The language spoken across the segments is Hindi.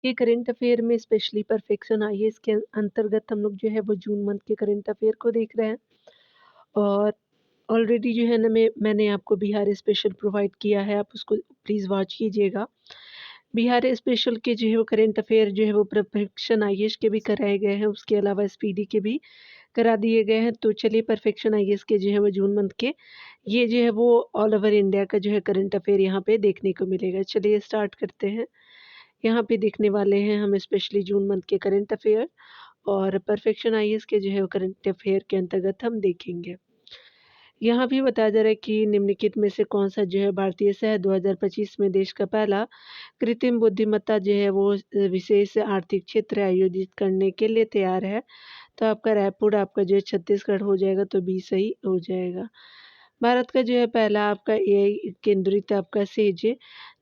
ये करंट अफेयर में स्पेशली परफेक्शन आईएएस के अंतर्गत हम लोग जो है वो जून मंथ के करंट अफेयर को देख रहे हैं। और ऑलरेडी जो है ना मैंने आपको बिहार स्पेशल प्रोवाइड किया है, आप उसको प्लीज़ वॉच कीजिएगा। बिहार स्पेशल के जो है वो करंट अफेयर जो है वो परफेक्शन आईएएस के भी कराए गए हैं, उसके अलावा स्पीडी के भी करा दिए गए हैं। तो चलिए परफेक्शन आईएएस के जो है वो जून मंथ के ये जो है वो ऑल ओवर इंडिया का जो है करंट अफेयर यहाँ पे देखने को मिलेगा। चलिए स्टार्ट करते हैं। यहाँ पे देखने वाले हैं हम स्पेशली जून मंथ के करंट अफेयर और परफेक्शन आईएएस के जो है वो करंट अफेयर के अंतर्गत हम देखेंगे। यहाँ भी बताया जा रहा है कि निम्नलिखित में से कौन-सा जो है भारतीय शहर 2025 में देश का पहला कृत्रिम बुद्धिमत्ता जो है वो विशेष आर्थिक क्षेत्र आयोजित करने के लिए तैयार है। तो आपका रायपुर आपका जो है छत्तीसगढ़ हो जाएगा, तो बी सही हो जाएगा। भारत का जो है पहला आपका एआई केंद्रित आपका सेज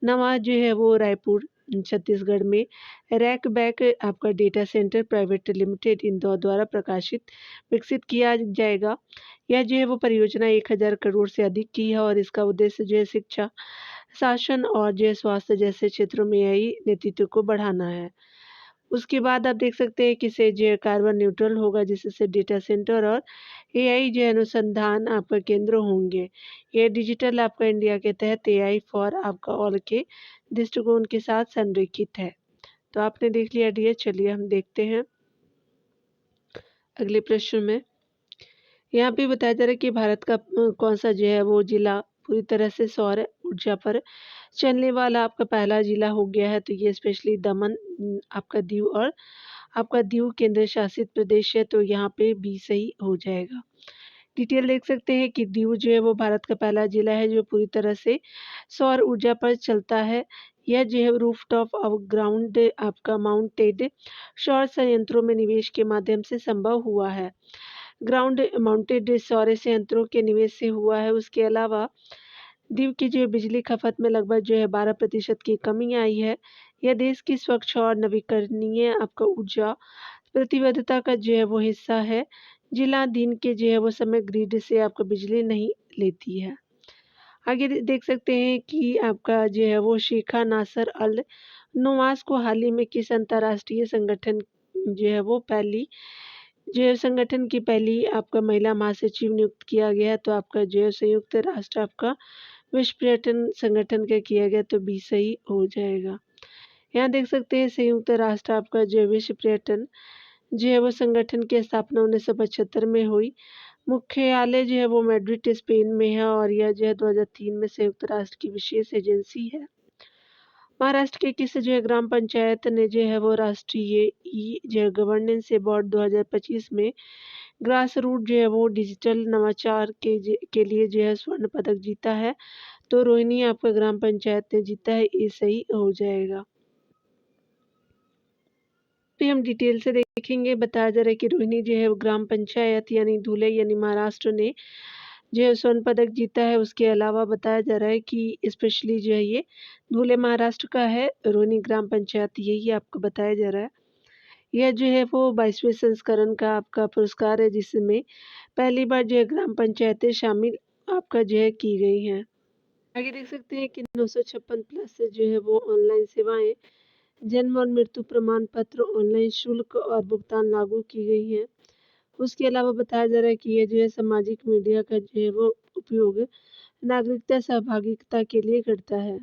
नवा जो है वो रायपुर छत्तीसगढ़ में रैक बैक आपका data centre private limited Indore द्वारा प्रकाशित विकसित किया जाएगा। यह जो है वो परियोजना 1000 करोड़ से अधिक की है और इसका उद्देश्य जो है शिक्षा, शासन और जो है स्वास्थ्य जैसे क्षेत्रों में एआई नेतृत्व को बढ़ाना है। उसके बाद आप देख सकते हैं कि से जो है कार्बन न्यूट्रल होगा, जिससे डेटा सेंटर और एआई जो है अनुसंधान आपका केंद्र होंगे। ये डिजिटल आपका इंडिया के तहत एआई फॉर आपका ऑल के दृष्टिकोण के साथ संरेखित है। तो आपने देख लिया डियर, चलिए हम देखते हैं अगले प्रश्न में। यहाँ पे बताया जा रहा है कि भारत का कौन सा जो है वो जिला पूरी तरह से सौर ऊर्जा पर चलने वाला आपका पहला जिला हो गया है। तो ये स्पेशली दमन आपका दीव और आपका दीव केंद्र शासित प्रदेश है, तो यहाँ पे बी सही हो जाएगा। डिटेल देख सकते हैं कि दीव जो है वो भारत का पहला जिला है जो पूरी तरह से सौर ऊर्जा पर चलता है। यह जो है रूफटॉप और ग्राउंड आपका माउंटेड सौर संयंत्रों में निवेश के माध्यम से संभव हुआ है। ग्राउंड माउंटेड सौर संयंत्रों के निवेश से हुआ है। उसके अलावा दीव की जो बिजली खपत में लगभग जो है 12% की कमी आई है। यह देश की स्वच्छ और नवीकरणीय आपका ऊर्जा प्रतिबद्धता का जो है वो हिस्सा है। जिला दिन के जो है वो समय ग्रिड से आपका बिजली नहीं लेती है। आगे देख सकते हैं कि आपका जो है वो शेखा नासर अल नवाज को हाल ही में किस अंतर्राष्ट्रीय संगठन जो है वो पहली जो है संगठन की पहली आपका महिला महासचिव नियुक्त किया गया। तो आपका जो है संयुक्त राष्ट्र आपका विश्व पर्यटन संगठन का किया गया, तो बी सही हो जाएगा। यहाँ देख सकते हैं संयुक्त राष्ट्र आपका जो है विश्व पर्यटन जो है वो संगठन की स्थापना 1975 में हुई। मुख्यालय जो है वो मैड्रिड स्पेन में है और यह जो है 2003 में संयुक्त राष्ट्र की विशेष एजेंसी है। महाराष्ट्र के किस जो है ग्राम पंचायत ने जो है वो राष्ट्रीय ई जो है गवर्नेंस अवार्ड 2025 में ग्रास रूट जो है वो डिजिटल नवाचार के लिए जो है स्वर्ण पदक जीता है। तो रोहिणी आपका ग्राम पंचायत ने जीता है, ये सही हो जाएगा। पे हम डिटेल से देखेंगे। बताया जा रहा है कि रोहिणी जो है वो ग्राम पंचायत यानी धुले यानी महाराष्ट्र ने जो है स्वर्ण पदक जीता है। उसके अलावा बताया जा रहा है कि स्पेशली जो है ये धुले महाराष्ट्र का है, रोहिणी ग्राम पंचायत, यही आपको बताया जा रहा है। यह जो है वो 22वें संस्करण का आपका पुरस्कार है, जिसमें पहली बार जो है ग्राम पंचायतें शामिल आपका जो है की गई हैं। आगे देख सकते हैं कि 956 प्लस से जो है वो ऑनलाइन सेवाएं, जन्म और मृत्यु प्रमाण पत्र, ऑनलाइन शुल्क और भुगतान लागू की गई है। उसके अलावा बताया जा रहा है कि ये जो है सामाजिक मीडिया का जो है वो उपयोग नागरिकता सहभागिता के लिए करता है।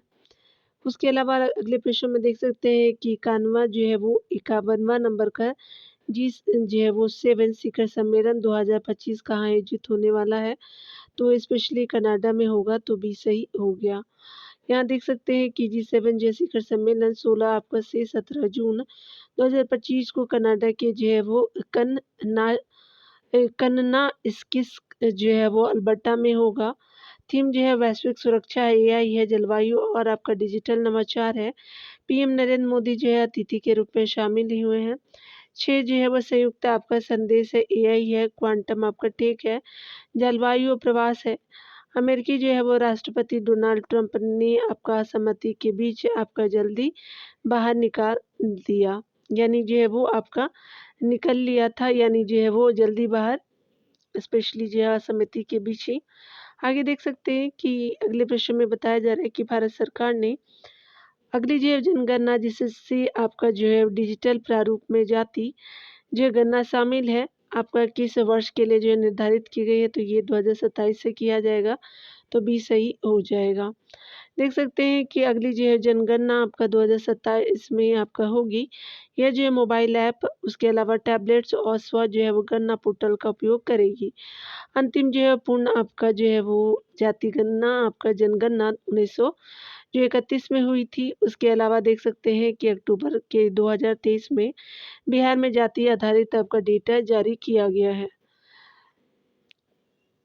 उसके अलावा अगले प्रश्न में देख सकते हैं कि कानवा जो है वो 51वां नंबर का जिस जो है वो 7 शिखर सम्मेलन 2025 कहाँ आयोजित होने वाला है। तो स्पेशली कनाडा में होगा, तो बी सही हो गया। यहाँ देख सकते हैं कि G7 जो शिखर सम्मेलन 16 आपका से 17 जून 2025 को कनाडा के जो है वो कन्ना स्किस जो है वो अल्बर्टा में होगा। थीम जो है वैश्विक सुरक्षा है, एआई है, जलवायु और आपका डिजिटल नवाचार है। पीएम नरेंद्र मोदी जो है अतिथि के रूप में शामिल ही हुए हैं। 6 जो है वो संयुक्त आपका संदेश है, एआई है, क्वांटम आपका टेक है, जलवायु और प्रवास है। अमेरिकी जो है वो राष्ट्रपति डोनाल्ड ट्रंप ने आपका असहमति के बीच आपका जल्दी बाहर निकाल दिया, यानी जो है वो आपका निकल लिया था, यानी जो है वो जल्दी बाहर, स्पेशली जो है असहमति के बीच ही। आगे देख सकते हैं कि अगले प्रश्न में बताया जा रहा है कि भारत सरकार ने अगली जो है जनगणना, जिससे आपका जो है डिजिटल प्रारूप में जाति जो गणना शामिल है, आपका किस वर्ष के लिए जो है निर्धारित की गई है, तो ये 2027 से किया जाएगा, तो बी सही हो जाएगा। देख सकते हैं कि अगली जो है जनगणना आपका 2027 में आपका होगी। यह जो है मोबाइल ऐप, उसके अलावा टैबलेट्स और स्व जो है वो गणना पोर्टल का उपयोग करेगी। अंतिम जो है पूर्ण आपका जो है वो जाति गणना आपका जनगणना 1931 में हुई थी। उसके अलावा देख सकते हैं कि अक्टूबर के 2023 में बिहार में जाति आधारित आपका डेटा जारी किया गया है।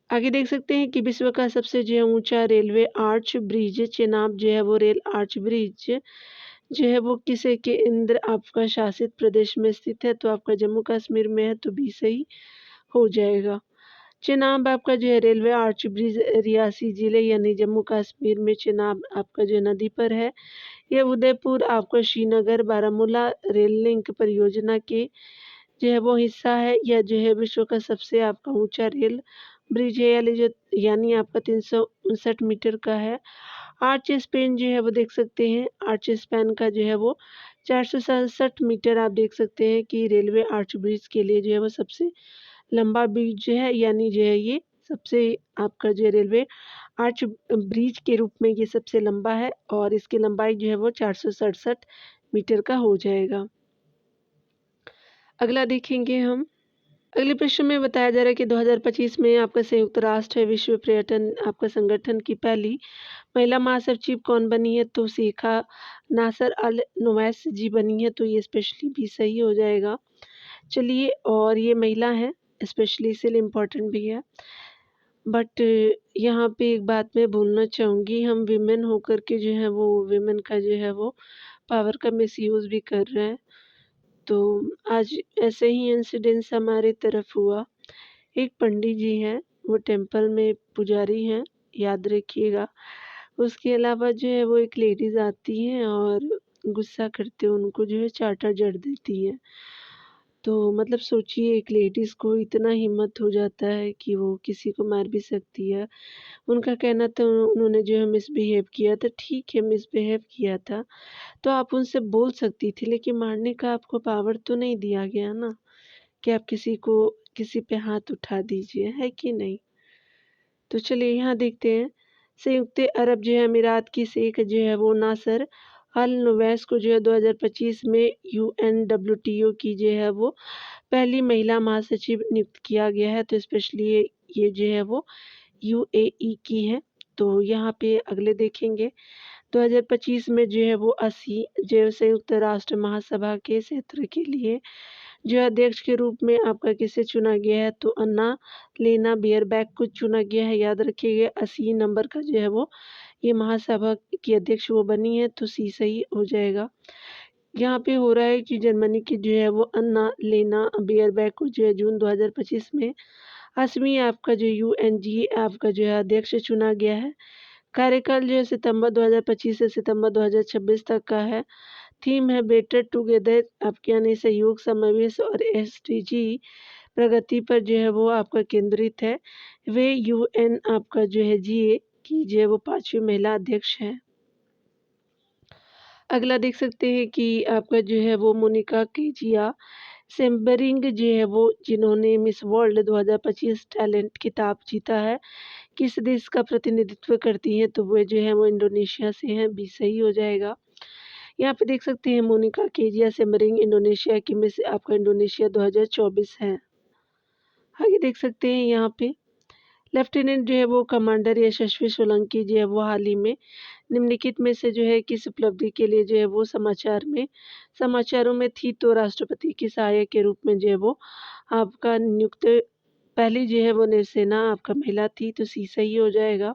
आगे देख सकते हैं कि विश्व का सबसे जो है ऊंचा रेलवे आर्च ब्रिज चेनाब जो है वो रेल आर्च ब्रिज जो है वो किसे केंद्र आपका शासित प्रदेश में स्थित है, तो आपका जम्मू कश्मीर में है, तो बी सही हो जाएगा। चेनाब आपका जो है रेलवे आर्च ब्रिज रियासी जिले यानी जम्मू कश्मीर में चेनाब आपका जो नदी पर है। यह उदयपुर आपका श्रीनगर बारामूला रेल लिंक परियोजना के जो है वो हिस्सा है। यह जो है विश्व का सबसे आपका ऊंचा रेल ब्रिज है, यानी आपका 359 मीटर का है। आर्च स्पेन जो है वो देख सकते हैं, आर्च स्पेन का जो है वो 467 मीटर। आप देख सकते हैं कि रेलवे आर्च ब्रिज के लिए जो है वो सबसे लंबा ब्रिज जो है, यानी जो है ये सबसे आपका जो रेलवे आर्च ब्रिज के रूप में ये सबसे लंबा है और इसकी लंबाई जो है वो 467 मीटर का हो जाएगा। अगला देखेंगे हम। अगले प्रश्न में बताया जा रहा है कि 2025 में आपका संयुक्त राष्ट्र विश्व पर्यटन आपका संगठन की पहली महिला महासचिव कौन बनी है, तो शेखा नासर अल नुवैस जी बनी है, तो ये स्पेशली भी सही हो जाएगा। चलिए, और ये महिला है, स्पेशली इसलिए इम्पोर्टेंट भी है। बट यहाँ पे एक बात मैं बोलना चाहूँगी, हम विमेन होकर के जो है वो विमेन का जो है वो पावर का मिसयूज़ भी कर रहे हैं। तो आज ऐसे ही इंसिडेंस हमारे तरफ हुआ। एक पंडित जी हैं, वो टेम्पल में पुजारी हैं, याद रखिएगा। उसके अलावा जो है वो एक लेडीज़ आती हैं और गुस्सा करते उनको जो है चाटा जड़ देती हैं। तो मतलब सोचिए, एक लेडीज़ को इतना हिम्मत हो जाता है कि वो किसी को मार भी सकती है। उनका कहना था उन्होंने जो है मिसबिहेव किया था, ठीक है मिसबिहेव किया था, तो आप उनसे बोल सकती थी, लेकिन मारने का आपको पावर तो नहीं दिया गया ना, कि आप किसी पे हाथ उठा दीजिए, है कि नहीं? तो चलिए यहाँ देखते हैं। संयुक्त अरब जो है अमीरात की शेख जो है वो नासर अल नुवैस को जो है 2025 में यूएनडब्ल्यूटीओ की जो है वो पहली महिला महासचिव नियुक्त किया गया है। तो स्पेशली ये जो है वो यूएई की है। तो यहाँ पे अगले देखेंगे, 2025 में जो है वो 80 जो संयुक्त राष्ट्र महासभा के क्षेत्र के लिए जो अध्यक्ष के रूप में आपका किसे चुना गया है, तो अन्ना लेना बियरबैक को चुना गया है। याद रखिएगा 80 नंबर का जो है वो ये महासभा की अध्यक्ष वो बनी है, तो सी सही हो जाएगा। यहाँ पे हो रहा है कि जर्मनी की जो है वो अन्ना लेना बियरबैक को जो है जून 2025 में 80वीं आपका जो यूएनजी आपका जो है अध्यक्ष चुना गया है। कार्यकाल जो है सितंबर 2025 से सितंबर 2026 तक का है। थीम है बेटर टुगेदर, आपके यानी सहयोग समावेश और एसडीजी प्रगति पर जो है वो आपका केंद्रित है। वे यूएन आपका जो है जीए की जो है वो 5वीं महिला अध्यक्ष है। अगला देख सकते हैं कि आपका जो है वो मोनिका केजिया सेम्बरिंग जो है वो जिन्होंने मिस वर्ल्ड 2025 टैलेंट खिताब जीता है, किस देश का प्रतिनिधित्व करती हैं, तो वो जो है वो इंडोनेशिया से हैं, बी सही हो जाएगा। यहाँ पे देख सकते हैं मोनिका केजिया सेम्बरिंग इंडोनेशिया की मिस आपका इंडोनेशिया 2024 है। आगे देख सकते हैं यहाँ पे लेफ्टिनेंट जो है वो कमांडर यशस्वी सोलंकी जो है वो हाल ही में निम्नलिखित में से जो है किस उपलब्धि के लिए जो है वो समाचारों में थी, तो राष्ट्रपति की सहायक के रूप में जो है वो आपका नियुक्त पहली जो है वो नौसेना आपका महिला थी, तो सी सही हो जाएगा।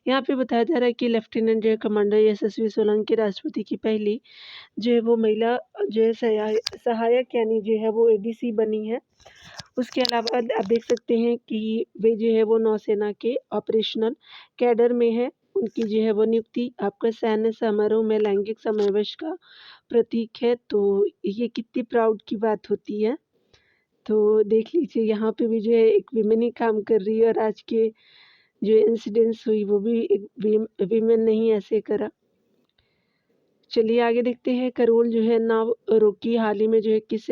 यहाँ पे बताया जा रहा है कि लेफ्टिनेंट जो है कमांडर यशस्वी सोलंकी राष्ट्रपति की पहली जो है वो महिला जो है सहायक यानी जो है वो एडीसी बनी है। उसके अलावा आप देख सकते हैं कि वे जो है वो नौसेना के ऑपरेशनल कैडर में है। उनकी जो है वो नियुक्ति आपका सैन्य समारोह में लैंगिक समावेश का प्रतीक है, तो ये कितनी प्राउड की बात होती है। तो देख लीजिए यहाँ पे भी जो है एक विमेन ही काम कर रही है और आज के जो इंसिडेंट्स हुई वो भी एक विमेन ने ही ऐसे करा। चलिए आगे देखते हैं। करोल जो है नाव रोकी हाल ही में जो है किस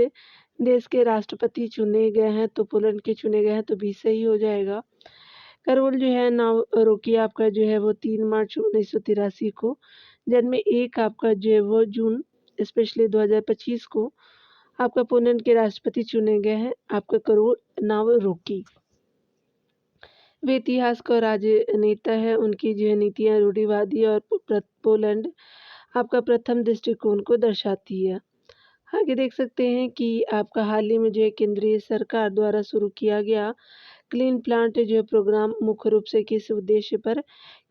देश के राष्ट्रपति चुने गए हैं? तो पोलैंड के चुने गए हैं, तो बी सही हो जाएगा। करोल जो है नाव रोकी आपका जो है वो 3 मार्च 1983 को जन्मे, एक आपका जो है वो जून स्पेशली 2025 को आपका पोलैंड के राष्ट्रपति चुने गए हैं आपका करोल नाव रोकी। वे इतिहासकार और राजनेता है। उनकी जो है नीतियाँ रूढ़िवादी और पोलैंड आपका प्रथम दृष्टिकोण को दर्शाती है। आगे देख सकते हैं कि आपका हाल ही में जो है केंद्रीय सरकार द्वारा शुरू किया गया क्लीन प्लांट जो है प्रोग्राम मुख्य रूप से किस उद्देश्य पर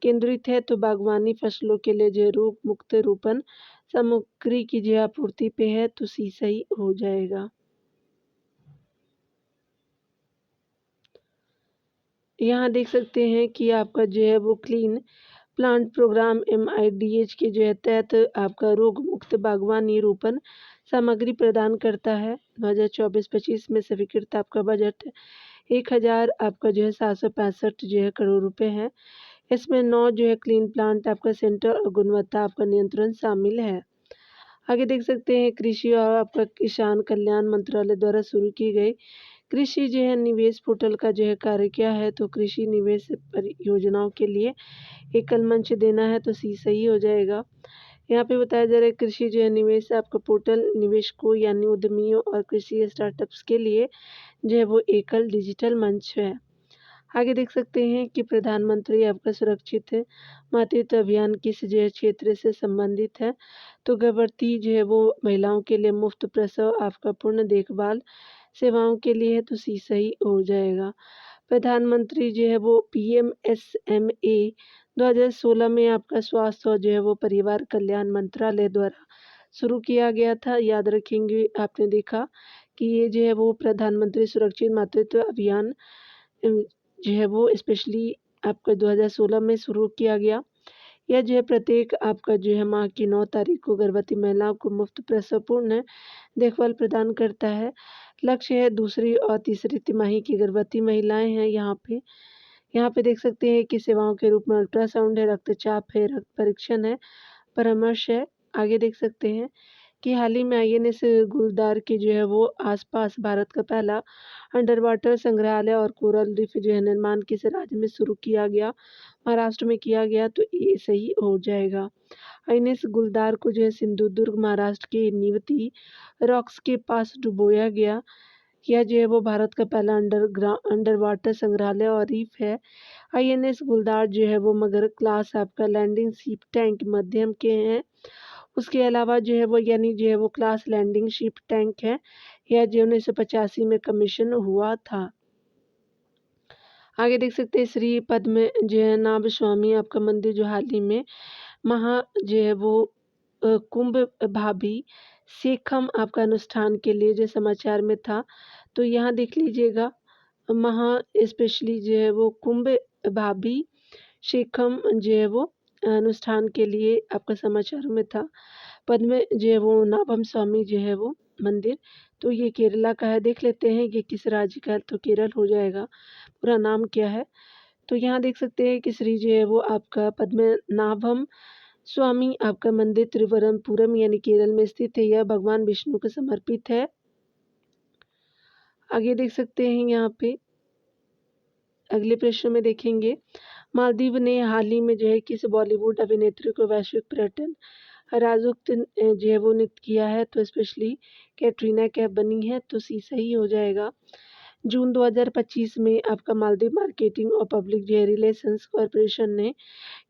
केंद्रित है? तो बागवानी फसलों के लिए जो है रोग मुक्त रोपण सामग्री की जो है आपूर्ति पे है, तो सी सही हो जाएगा। यहाँ देख सकते हैं कि आपका जो है वो क्लीन प्लांट प्रोग्राम MIDH के जो है तहत आपका रोग मुक्त बागवानी रोपण सामग्री प्रदान करता है। 2024-25 में स्वीकृत आपका बजट 1000 आपका जो है 765 जो है करोड़ रुपए है। इसमें 9 जो है क्लीन प्लांट आपका सेंटर और गुणवत्ता आपका नियंत्रण शामिल है। आगे देख सकते हैं कृषि और आपका किसान कल्याण मंत्रालय द्वारा शुरू की गई कृषि जो है निवेश पोर्टल का जो है कार्य क्या है? तो कृषि निवेश परियोजनाओं के लिए एकल मंच देना है, तो सी सही हो जाएगा। यहाँ पे बताया जा रहा है कृषि जो है निवेश आपका पोर्टल निवेशकों यानी उद्यमियों और कृषि स्टार्टअप्स के लिए जो है वो एकल डिजिटल मंच है। आगे देख सकते हैं कि प्रधानमंत्री आपका सुरक्षित मातृत्व अभियान किस जो है क्षेत्र से संबंधित है? तो गर्भवती जो है वो महिलाओं के लिए मुफ्त प्रसव आपका पूर्ण देखभाल सेवाओं के लिए है, तो सी सही हो जाएगा। प्रधानमंत्री जो है वो PMSMA 2016 में आपका स्वास्थ्य और जो है वो परिवार कल्याण मंत्रालय द्वारा शुरू किया गया था। याद रखेंगे आपने देखा कि ये जो है वो प्रधानमंत्री सुरक्षित मातृत्व अभियान जो है वो स्पेशली आपका 2016 में शुरू किया गया। यह जो है प्रत्येक आपका जो है माह की 9 तारीख को गर्भवती महिलाओं को मुफ्त प्रसवपूर्ण देखभाल प्रदान करता है। लक्ष्य है दूसरी और तीसरी तिमाही की गर्भवती महिलाएं हैं। यहाँ पे देख सकते हैं कि सेवाओं के रूप में अल्ट्रासाउंड है, रक्तचाप है, रक्त परीक्षण है, परामर्श है। आगे देख सकते हैं कि हाल ही में INS गुलदार के जो है वो आसपास भारत का पहला अंडर वाटर संग्रहालय और कोरल रीफ जो है निर्माण किस राज्य में शुरू किया गया? महाराष्ट्र में किया गया, तो ये सही हो जाएगा। INS गुलदार को जो है सिंधुदुर्ग महाराष्ट्र के नीवती रॉक्स के पास डुबोया गया। यह जो है वो भारत का पहला अंडर वाटर संग्रहालय और रीफ है। INS गुलदार जो है वो मगर क्लास आपका लैंडिंग शिप टैंक मध्यम के हैं। उसके अलावा जो है वो यानी जो है वो क्लास लैंडिंग शिप टैंक है। यह जो 1985 में कमीशन हुआ था। आगे देख सकते हैं श्री पद्म जो है नाभ स्वामी आपका मंदिर जो हाल ही में महा जो है वो कुंभ भाभी शेखम आपका अनुष्ठान के लिए जो समाचार में था, तो यहाँ देख लीजिएगा महा स्पेशली जो है वो कुंभ भाभी शेखम जो है वो अनुष्ठान के लिए आपका समाचार में था। पद्म जो है वो नाभम स्वामी जो है वो मंदिर, तो ये केरला का है। देख लेते हैं ये किस राज्य का है, तो केरल हो जाएगा। पूरा नाम क्या है? तो यहाँ देख सकते हैं कि श्री जो है वो आपका पद्मनाभम स्वामी आपका मंदिर त्रिवरमपुरम यानी केरल में स्थित है। यह भगवान विष्णु को समर्पित है। आगे देख सकते हैं यहाँ पे अगले प्रश्न में देखेंगे मालदीव ने हाल ही में जो है किस बॉलीवुड अभिनेत्री को वैश्विक पर्यटन राजदूत जो है वो नियुक्त किया है? तो स्पेशली कैटरीना कैफ बनी है, तो सी सही हो जाएगा। जून 2025 में आपका मालदीव मार्केटिंग और पब्लिक जो है रिलेशंस कॉरपोरेशन ने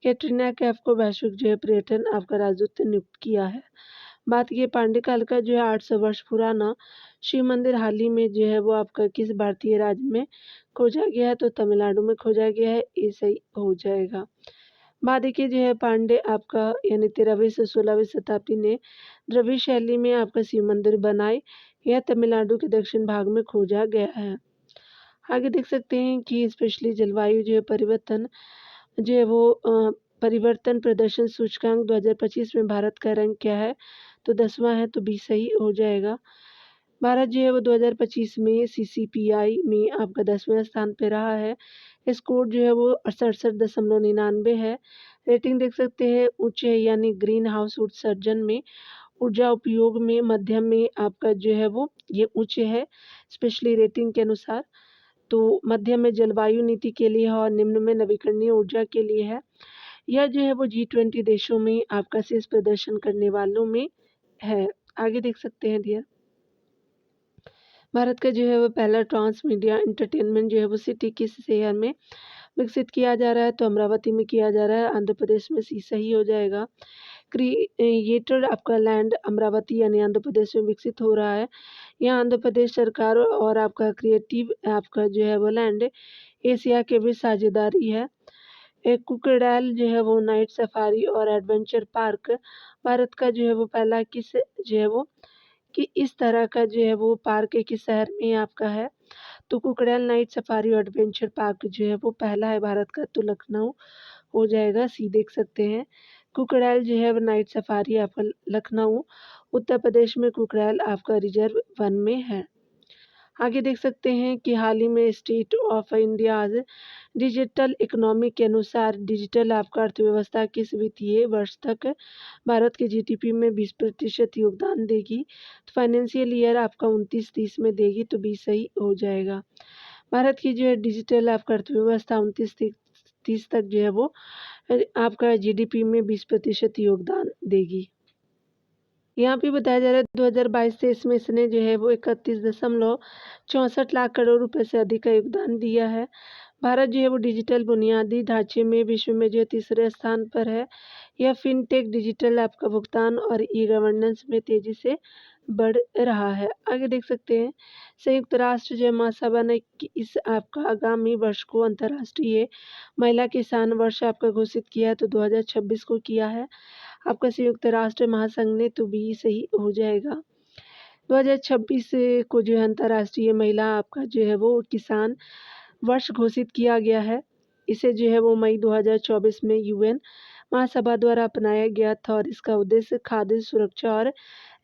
कैटरीना कैफ को वैश्विक जो है पर्यटन आपका राजदूत नियुक्त किया है। बात की पांड्यकाल का जो है 800 वर्ष पुराना शिव मंदिर हाल ही में जो है वो आपका किस भारतीय राज्य में खोजा गया है? तो तमिलनाडु में खोजा गया है, ये सही हो जाएगा। बाद की जो है पांडे आपका यानी 13वीं से 16वीं शताब्दी ने द्रविड़ शैली में आपका शिव मंदिर बनाए। यह तमिलनाडु के दक्षिण भाग में खोजा गया है। आगे देख सकते हैं कि स्पेशली जलवायु जो है परिवर्तन जो है वो परिवर्तन प्रदर्शन सूचकांक 2025 में भारत का रैंक क्या है? तो 10वां है, तो बी सही हो जाएगा। भारत जो है वो 2025 में सीसीपीआई में आपका 10वें स्थान पे रहा है। स्कोर जो है वो 67.99 है। रेटिंग देख सकते हैं उच्च है यानी ग्रीन हाउस उत्सर्जन में, ऊर्जा उपयोग में मध्यम में आपका जो है वो ये उच्च है स्पेशली रेटिंग के अनुसार। तो मध्यम में जलवायु नीति के लिए है और निम्न में नवीकरणीय ऊर्जा के लिए है। यह जो है वो G20 देशों में आपका शीर्ष प्रदर्शन करने वालों में है। आगे देख सकते हैं डियर। भारत का जो है वो पहला ट्रांस मीडिया एंटरटेनमेंट जो है वो सिटी किस शहर में विकसित किया जा रहा है? तो अमरावती में किया जा रहा है। आंध्र प्रदेश में सी सही हो जाएगा। क्रिएटर आपका लैंड अमरावती यानी आंध्र प्रदेश में विकसित हो रहा है। यहाँ आंध्र प्रदेश सरकार और आपका क्रिएटिव आपका जो है वो लैंड एशिया के बीच साझेदारी है। एक कुकरैल जो है वो नाइट सफारी और एडवेंचर पार्क भारत का जो है वो पहला किस जो है वो कि इस तरह का जो है वो पार्क एक किस शहर में आपका है? तो कुकरैल नाइट सफारी और एडवेंचर पार्क जो है वो पहला है भारत का, तो लखनऊ हो जाएगा। सी देख सकते हैं। कुकरैल जो है वो नाइट सफारी आपका लखनऊ उत्तर प्रदेश में कुकरैल आपका रिजर्व वन में है। आगे देख सकते हैं कि हाल ही में state of India digital economy के अनुसार डिजिटल आपका अर्थव्यवस्था किस वित्तीय वर्ष तक भारत के जीडीपी में 20% योगदान देगी? तो फाइनेंशियल ईयर आपका 29-30 में देगी, तो 20 सही हो जाएगा। भारत की जो है डिजिटल आपका अर्थव्यवस्था 29-30 तक जो है वो आपका जीडीपी में 20% योगदान देगी। यहाँ पे बताया जा रहा है 2022-23 में इसने जो है वो 31.64 लाख करोड़ रुपए से अधिक का योगदान दिया है। भारत जो है वो डिजिटल बुनियादी ढांचे में विश्व में जो है तीसरे स्थान पर है। यह फिनटेक डिजिटल आपका भुगतान और ई गवर्नेंस में तेजी से बढ़ रहा है। आगे देख सकते हैं संयुक्त राष्ट्र जो महासभा ने इस आपका आगामी वर्ष को अंतर्राष्ट्रीय महिला किसान वर्ष आपका घोषित किया है, तो 2026 को किया है आपका संयुक्त राष्ट्र महासंघ ने, तो भी सही हो जाएगा। 2026 को जो है अंतर्राष्ट्रीय महिला आपका जो है वो किसान वर्ष घोषित किया गया है। इसे जो है वो मई 2024 में यूएन महासभा द्वारा अपनाया गया था और इसका उद्देश्य खाद्य सुरक्षा और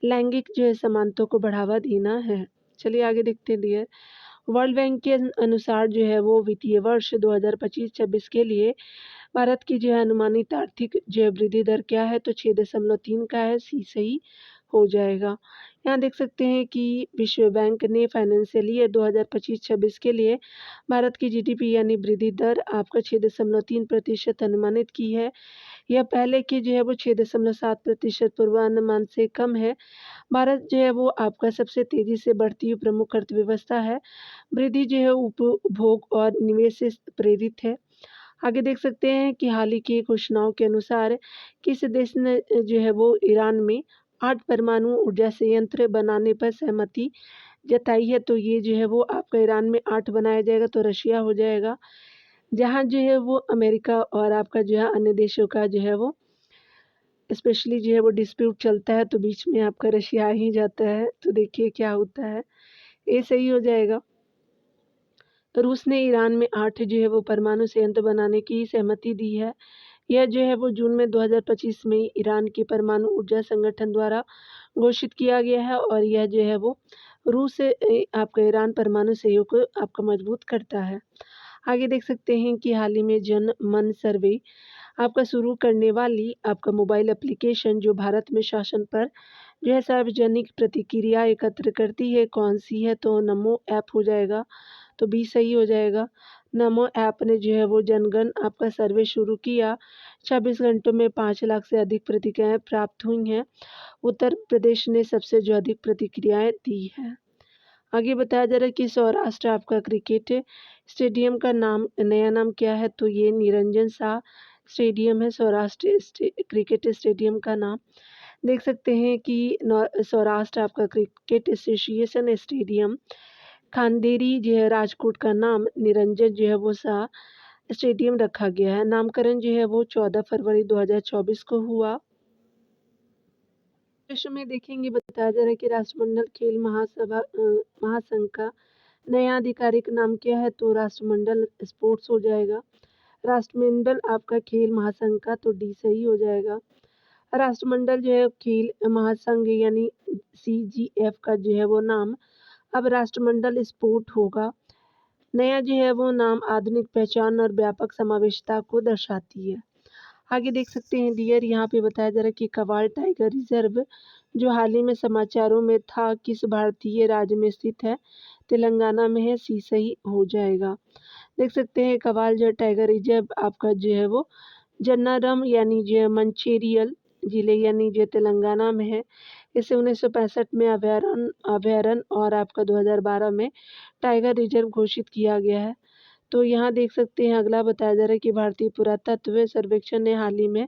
लैंगिक जो है समानता को बढ़ावा देना है। चलिए आगे देखते हैं डियर। वर्ल्ड बैंक के अनुसार जो है वो वित्तीय वर्ष 2025-26 के लिए भारत की जो है अनुमानित आर्थिक जो है वृद्धि दर क्या है? तो 6.3 का है। सी सही हो जाएगा। यहाँ देख सकते हैं कि विश्व बैंक ने फाइनेंशियल ईयर 2025-26 के लिए भारत की जीडीपी यानी वृद्धि दर आपका 6.3% अनुमानित की है। यह पहले की जो है वो 6.7% पूर्वानुमान से कम है। भारत जो है वो आपका सबसे तेजी से बढ़ती हुई प्रमुख अर्थव्यवस्था है। वृद्धि जो है उपभोग और निवेश से प्रेरित है। आगे देख सकते हैं कि हाल ही की घोषणाओं के अनुसार किस देश ने जो है वो ईरान में 8 परमाणु ऊर्जा संयंत्र बनाने पर सहमति जताई है। तो ये जो है वो आपका ईरान में 8 बनाया जाएगा, तो रशिया हो जाएगा। जहाँ जो है वो अमेरिका और आपका जो है अन्य देशों का जो है वो स्पेशली जो है वो डिस्प्यूट चलता है, तो बीच में आपका रशिया ही जाता है। तो देखिए क्या होता है। ये सही हो जाएगा। रूस ने ईरान में 8 जो है वो परमाणु संयंत्र बनाने की सहमति दी है। यह जो है वो जून में 2025 में ईरान के परमाणु ऊर्जा संगठन द्वारा घोषित किया गया है और यह जो है वो रूस से आपका ईरान परमाणु सहयोग को आपका मजबूत करता है। आगे देख सकते हैं कि हाल ही में जन मन सर्वे आपका शुरू करने वाली आपका मोबाइल एप्लीकेशन जो भारत में शासन पर जो है सार्वजनिक प्रतिक्रिया एकत्र करती है, कौन सी है? तो नमो ऐप हो जाएगा, तो बी सही हो जाएगा। नमो ऐप ने जो है वो जनगण आपका सर्वे शुरू किया। 26 घंटों में 5 लाख से अधिक प्रतिक्रियाएं प्राप्त हुई हैं। उत्तर प्रदेश ने सबसे जो अधिक प्रतिक्रियाएं दी हैं। आगे बताया जा रहा है कि सौराष्ट्र आपका क्रिकेट स्टेडियम का नाम नया नाम क्या है? तो ये निरंजन शाह स्टेडियम है। सौराष्ट्र क्रिकेट स्टेडियम का नाम देख सकते हैं कि सौराष्ट्र आपका क्रिकेट एसोसिएशन स्टेडियम खांदेरी जो है राजकोट का नाम निरंजन जो है वो शाह स्टेडियम रखा गया है। नामकरण जो है वो 14 फरवरी 2024 को हुआ। विश्व में देखेंगे बताया जा रहा है कि राष्ट्रमंडल खेल महासंघ का नया आधिकारिक नाम क्या है? तो राष्ट्रमंडल स्पोर्ट्स हो जाएगा। राष्ट्रमंडल आपका खेल महासंघ का, तो डी सही हो जाएगा। राष्ट्रमंडल जो है खेल महासंघ यानी CGF का जो है वो नाम अब राष्ट्रमंडल स्पोर्ट होगा। नया जो है वो नाम आधुनिक पहचान और व्यापक समावेशिता को दर्शाती है। आगे देख सकते हैं डियर, यहाँ पे बताया जा रहा है कि कवाल टाइगर रिजर्व जो हाल ही में समाचारों में था किस भारतीय राज्य में स्थित है? तेलंगाना में है, सी सही हो जाएगा। देख सकते हैं कवाल जो टाइगर रिजर्व आपका जो है वो जन्नारम यानी जो मंचेरियल जिले यानी जो तेलंगाना में है। इसे 1965 में अभयारण्य और आपका 2012 में टाइगर रिजर्व घोषित किया गया है। तो यहाँ देख सकते हैं अगला बताया जा रहा है कि भारतीय पुरातत्व सर्वेक्षण ने हाल ही में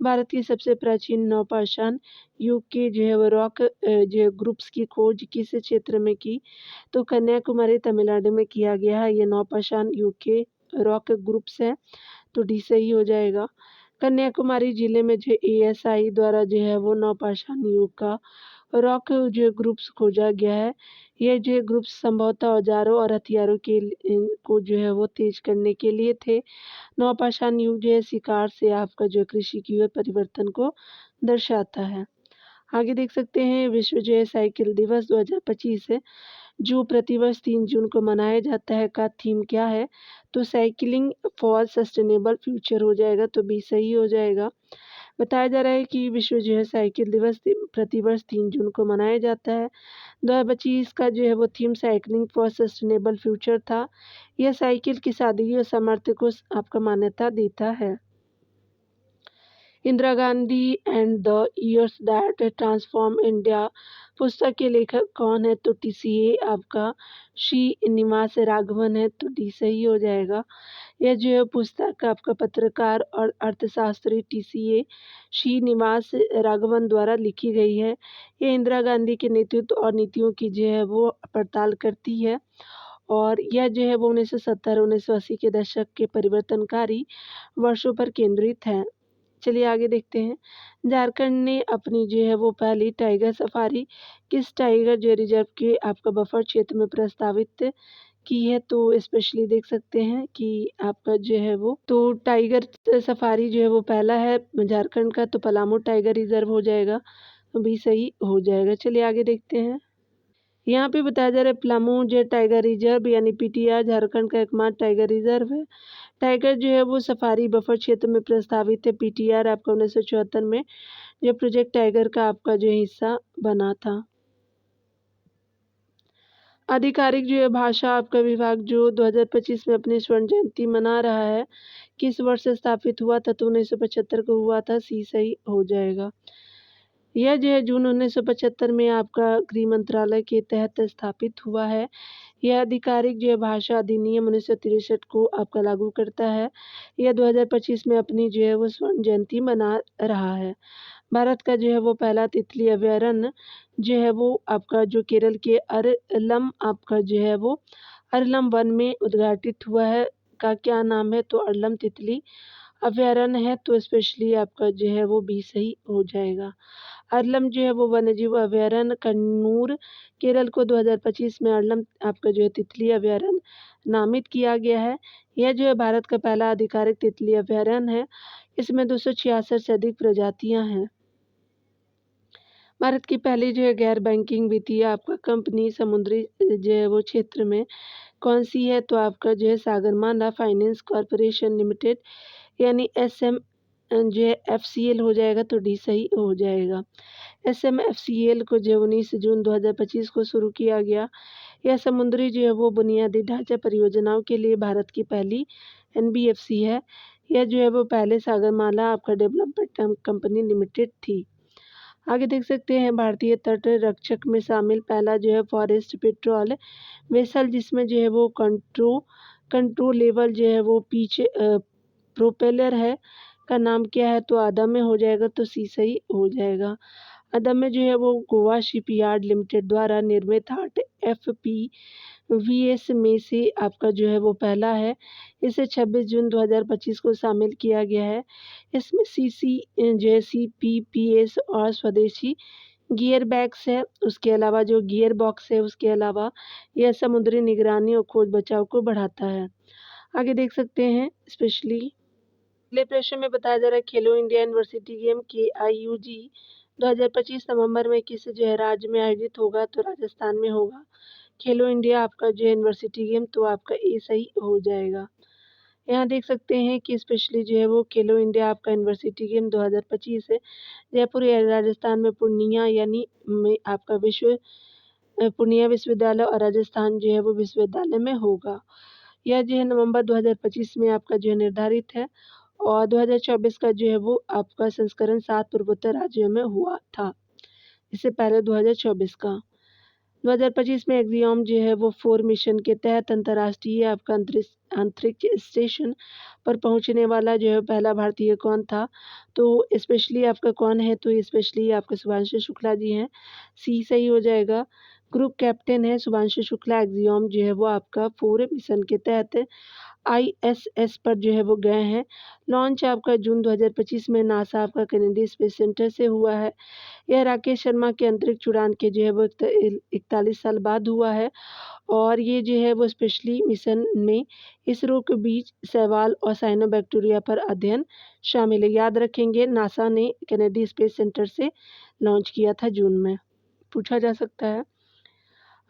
भारत की सबसे प्राचीन नौपाषाण युग के जो है वो रॉक जो ग्रुप्स की खोज किस क्षेत्र में की? तो कन्याकुमारी तमिलनाडु में किया गया है। ये नौपाषाण युग के रॉक ग्रुप्स हैं, तो डी सही हो जाएगा। कन्याकुमारी जिले में जो ASI द्वारा जो है वो नौपाषाण युग का रॉक जो ग्रुप्स खोजा गया है। ये जो ग्रुप्स संभवतः औजारों और हथियारों को जो है वो तेज करने के लिए थे। नौपाषाण युग जो है शिकार से आपका जो कृषि की ओर परिवर्तन को दर्शाता है। आगे देख सकते हैं विश्व जो है साइकिल दिवस 2025 है जो प्रतिवर्ष 3 जून को मनाया जाता है का थीम क्या है? तो साइकिलिंग फॉर सस्टेनेबल फ्यूचर हो जाएगा, तो बी सही हो जाएगा। बताया जा रहा है कि विश्व जो है साइकिल दिवस प्रतिवर्ष 3 जून को मनाया जाता है। 2025 का जो है वो theme cycling for sustainable future था। यह साइकिल की सादगी और सामर्थ्य को आपका मान्यता देता है। Indira Gandhi and the years that transform India पुस्तक के लेखक कौन है? तो TCA आपका श्रीनिवास राघवन है, तो डी सही हो जाएगा। यह जो है पुस्तक आपका पत्रकार और अर्थशास्त्री TCA श्रीनिवास राघवन द्वारा लिखी गई है। ये इंदिरा गांधी के नेतृत्व और नीतियों की जो है वो पड़ताल करती है और यह जो है वो 1970-1980 के दशक के परिवर्तनकारी वर्षों पर केंद्रित है। चलिए आगे देखते हैं। झारखंड ने अपनी जो है वो पहली टाइगर सफारी किस टाइगर जो रिजर्व के आपका बफर क्षेत्र में प्रस्तावित की है? तो स्पेशली देख सकते हैं कि आपका जो है वो तो टाइगर सफारी जो है वो पहला है झारखंड का, तो पलामू टाइगर रिजर्व हो जाएगा, भी सही हो जाएगा। चलिए आगे देखते हैं। यहाँ पे बताया जा रहा है पलामू जो टाइगर रिजर्व यानी PTR झारखंड का एकमात्र टाइगर रिजर्व है। टाइगर जो है वो सफारी बफर क्षेत्र में प्रस्तावित है। PTR आपका 1974 में जो प्रोजेक्ट टाइगर का आपका जो हिस्सा बना था। आधिकारिक जो है भाषा आपका विभाग जो 2025 में अपनी स्वर्ण जयंती मना रहा है, किस वर्ष स्थापित हुआ था? तो 1975 को हुआ था, सी सही हो जाएगा। यह जो है जून 1975 में आपका गृह मंत्रालय के तहत स्थापित हुआ है। यह आधिकारिक जो है भाषा अधिनियम 1963 को आपका लागू करता है। यह 2025 में अपनी जो है वो स्वर्ण जयंती मना रहा है। भारत का जो है वो पहला तितली अभयारण्य जो है वो आपका जो केरल के अरलम आपका जो है वो अरलम वन में उद्घाटित हुआ है। का क्या नाम है? तो अरलम तितली अभयारण्य है, तो स्पेशली आपका जो है वो बी सही हो जाएगा। अरलम जो है वो वन्यजीव अभयारण्य कन्नूर केरल को 2025 में अरलम आपका जो है तितली अभयारण्य नामित किया गया है। यह जो है भारत का पहला आधिकारिक तितली अभयारण्य है। इसमें 266 से अधिक प्रजातियां हैं। भारत की पहली जो है गैर बैंकिंग वित्तीय आपका कंपनी समुद्री जो है वो क्षेत्र में कौन सी है? तो आपका जो है सागरमाला फाइनेंस कॉरपोरेशन लिमिटेड यानी SM जो है FCL हो जाएगा, तो डी सही हो जाएगा। SMFCL को जो 19 जून 2025 को शुरू किया गया। यह समुद्री जो है वो बुनियादी ढांचा परियोजनाओं के लिए भारत की पहली NBFC है। यह जो है वो पहले सागरमाला आपका डेवलपमेंट कंपनी लिमिटेड थी। आगे देख सकते हैं भारतीय तट रक्षक में शामिल पहला जो है फॉरेस्ट पेट्रोल वेसल जिसमें जो है वो कंट्रोल लेवल जो है वो पीछे प्रोपेलर है का नाम क्या है? तो अदम्य हो जाएगा, तो सी सही हो जाएगा। अदम्य जो है वो गोवा शिपयार्ड लिमिटेड द्वारा निर्मित 8 FPVS में से आपका जो है वो पहला है। इसे 26 जून 2025 को शामिल किया गया है। इसमें CC JCPPS और स्वदेशी गियर बैग्स है। उसके अलावा जो गियर बॉक्स है उसके अलावा यह समुद्री निगरानी और खोज बचाव को बढ़ाता है। आगे देख सकते हैं स्पेशली अगले प्रश्न में बताया जा रहा है खेलो इंडिया यूनिवर्सिटी गेम KIUG 2025 नवंबर में किस जो है राज्य में आयोजित होगा, तो राजस्थान में होगा। खेलो इंडिया आपका जो है यूनिवर्सिटी गेम, तो आपका ए सही हो जाएगा। यहाँ देख सकते हैं कि स्पेशली जो है वो खेलो इंडिया आपका यूनिवर्सिटी गेम 2025 है जयपुर या राजस्थान में पूर्णिया यानी में आपका पूर्णिया विश्वविद्यालय और राजस्थान जो है वो विश्वविद्यालय में होगा। यह जो है नवंबर 2025 में आपका जो है निर्धारित है और 2024 का जो है वो आपका संस्करण 7 पूर्वोत्तर राज्यों में हुआ था, इससे पहले 2024 का। 2025 में एक्सियोम जो है वो 4 मिशन के तहत अंतर्राष्ट्रीय आपका अंतरिक्ष स्टेशन पर पहुंचने वाला जो है पहला भारतीय कौन था, तो स्पेशली आपका कौन है, तो स्पेशली आपके शुभांशु शुक्ला जी हैं, सी सही हो जाएगा। ग्रुप कैप्टन है शुभांशु शुक्ला। एक्सियोम जो है वो आपका 4 मिशन के तहत ISS पर जो है वो गए हैं। लॉन्च आपका जून 2025 में नासा आपका केनेडी स्पेस सेंटर से हुआ है। यह राकेश शर्मा के अंतरिक्ष उड़ान के जो है वो 41 साल बाद हुआ है और ये जो है वो स्पेशली मिशन में इसरो के बीच शैवाल और साइनोबैक्टीरिया पर अध्ययन शामिल है। याद रखेंगे नासा ने केनेडी स्पेस सेंटर से लॉन्च किया था जून में, पूछा जा सकता है।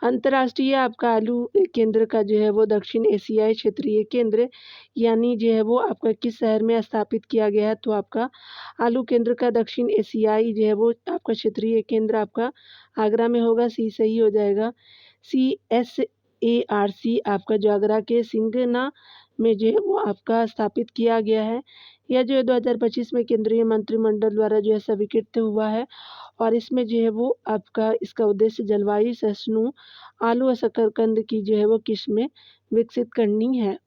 अंतर्राष्ट्रीय आपका आलू केंद्र का जो है वो दक्षिण एशियाई क्षेत्रीय केंद्र यानी जो है वो आपका किस शहर में स्थापित किया गया है, तो आपका आलू केंद्र का दक्षिण एशियाई जो है वो आपका क्षेत्रीय केंद्र आपका आगरा में होगा, सी सही हो जाएगा। CSARC आपका जो आगरा के सिंगना में जो है वो आपका स्थापित किया गया है। यह जो है 2025 में केंद्रीय मंत्रिमंडल द्वारा जो है स्वीकृत हुआ है और इसमें जो है वो आपका इसका उद्देश्य जलवायु सहिष्णु आलू और शकरकंद की जो है वो किस्में विकसित करनी है।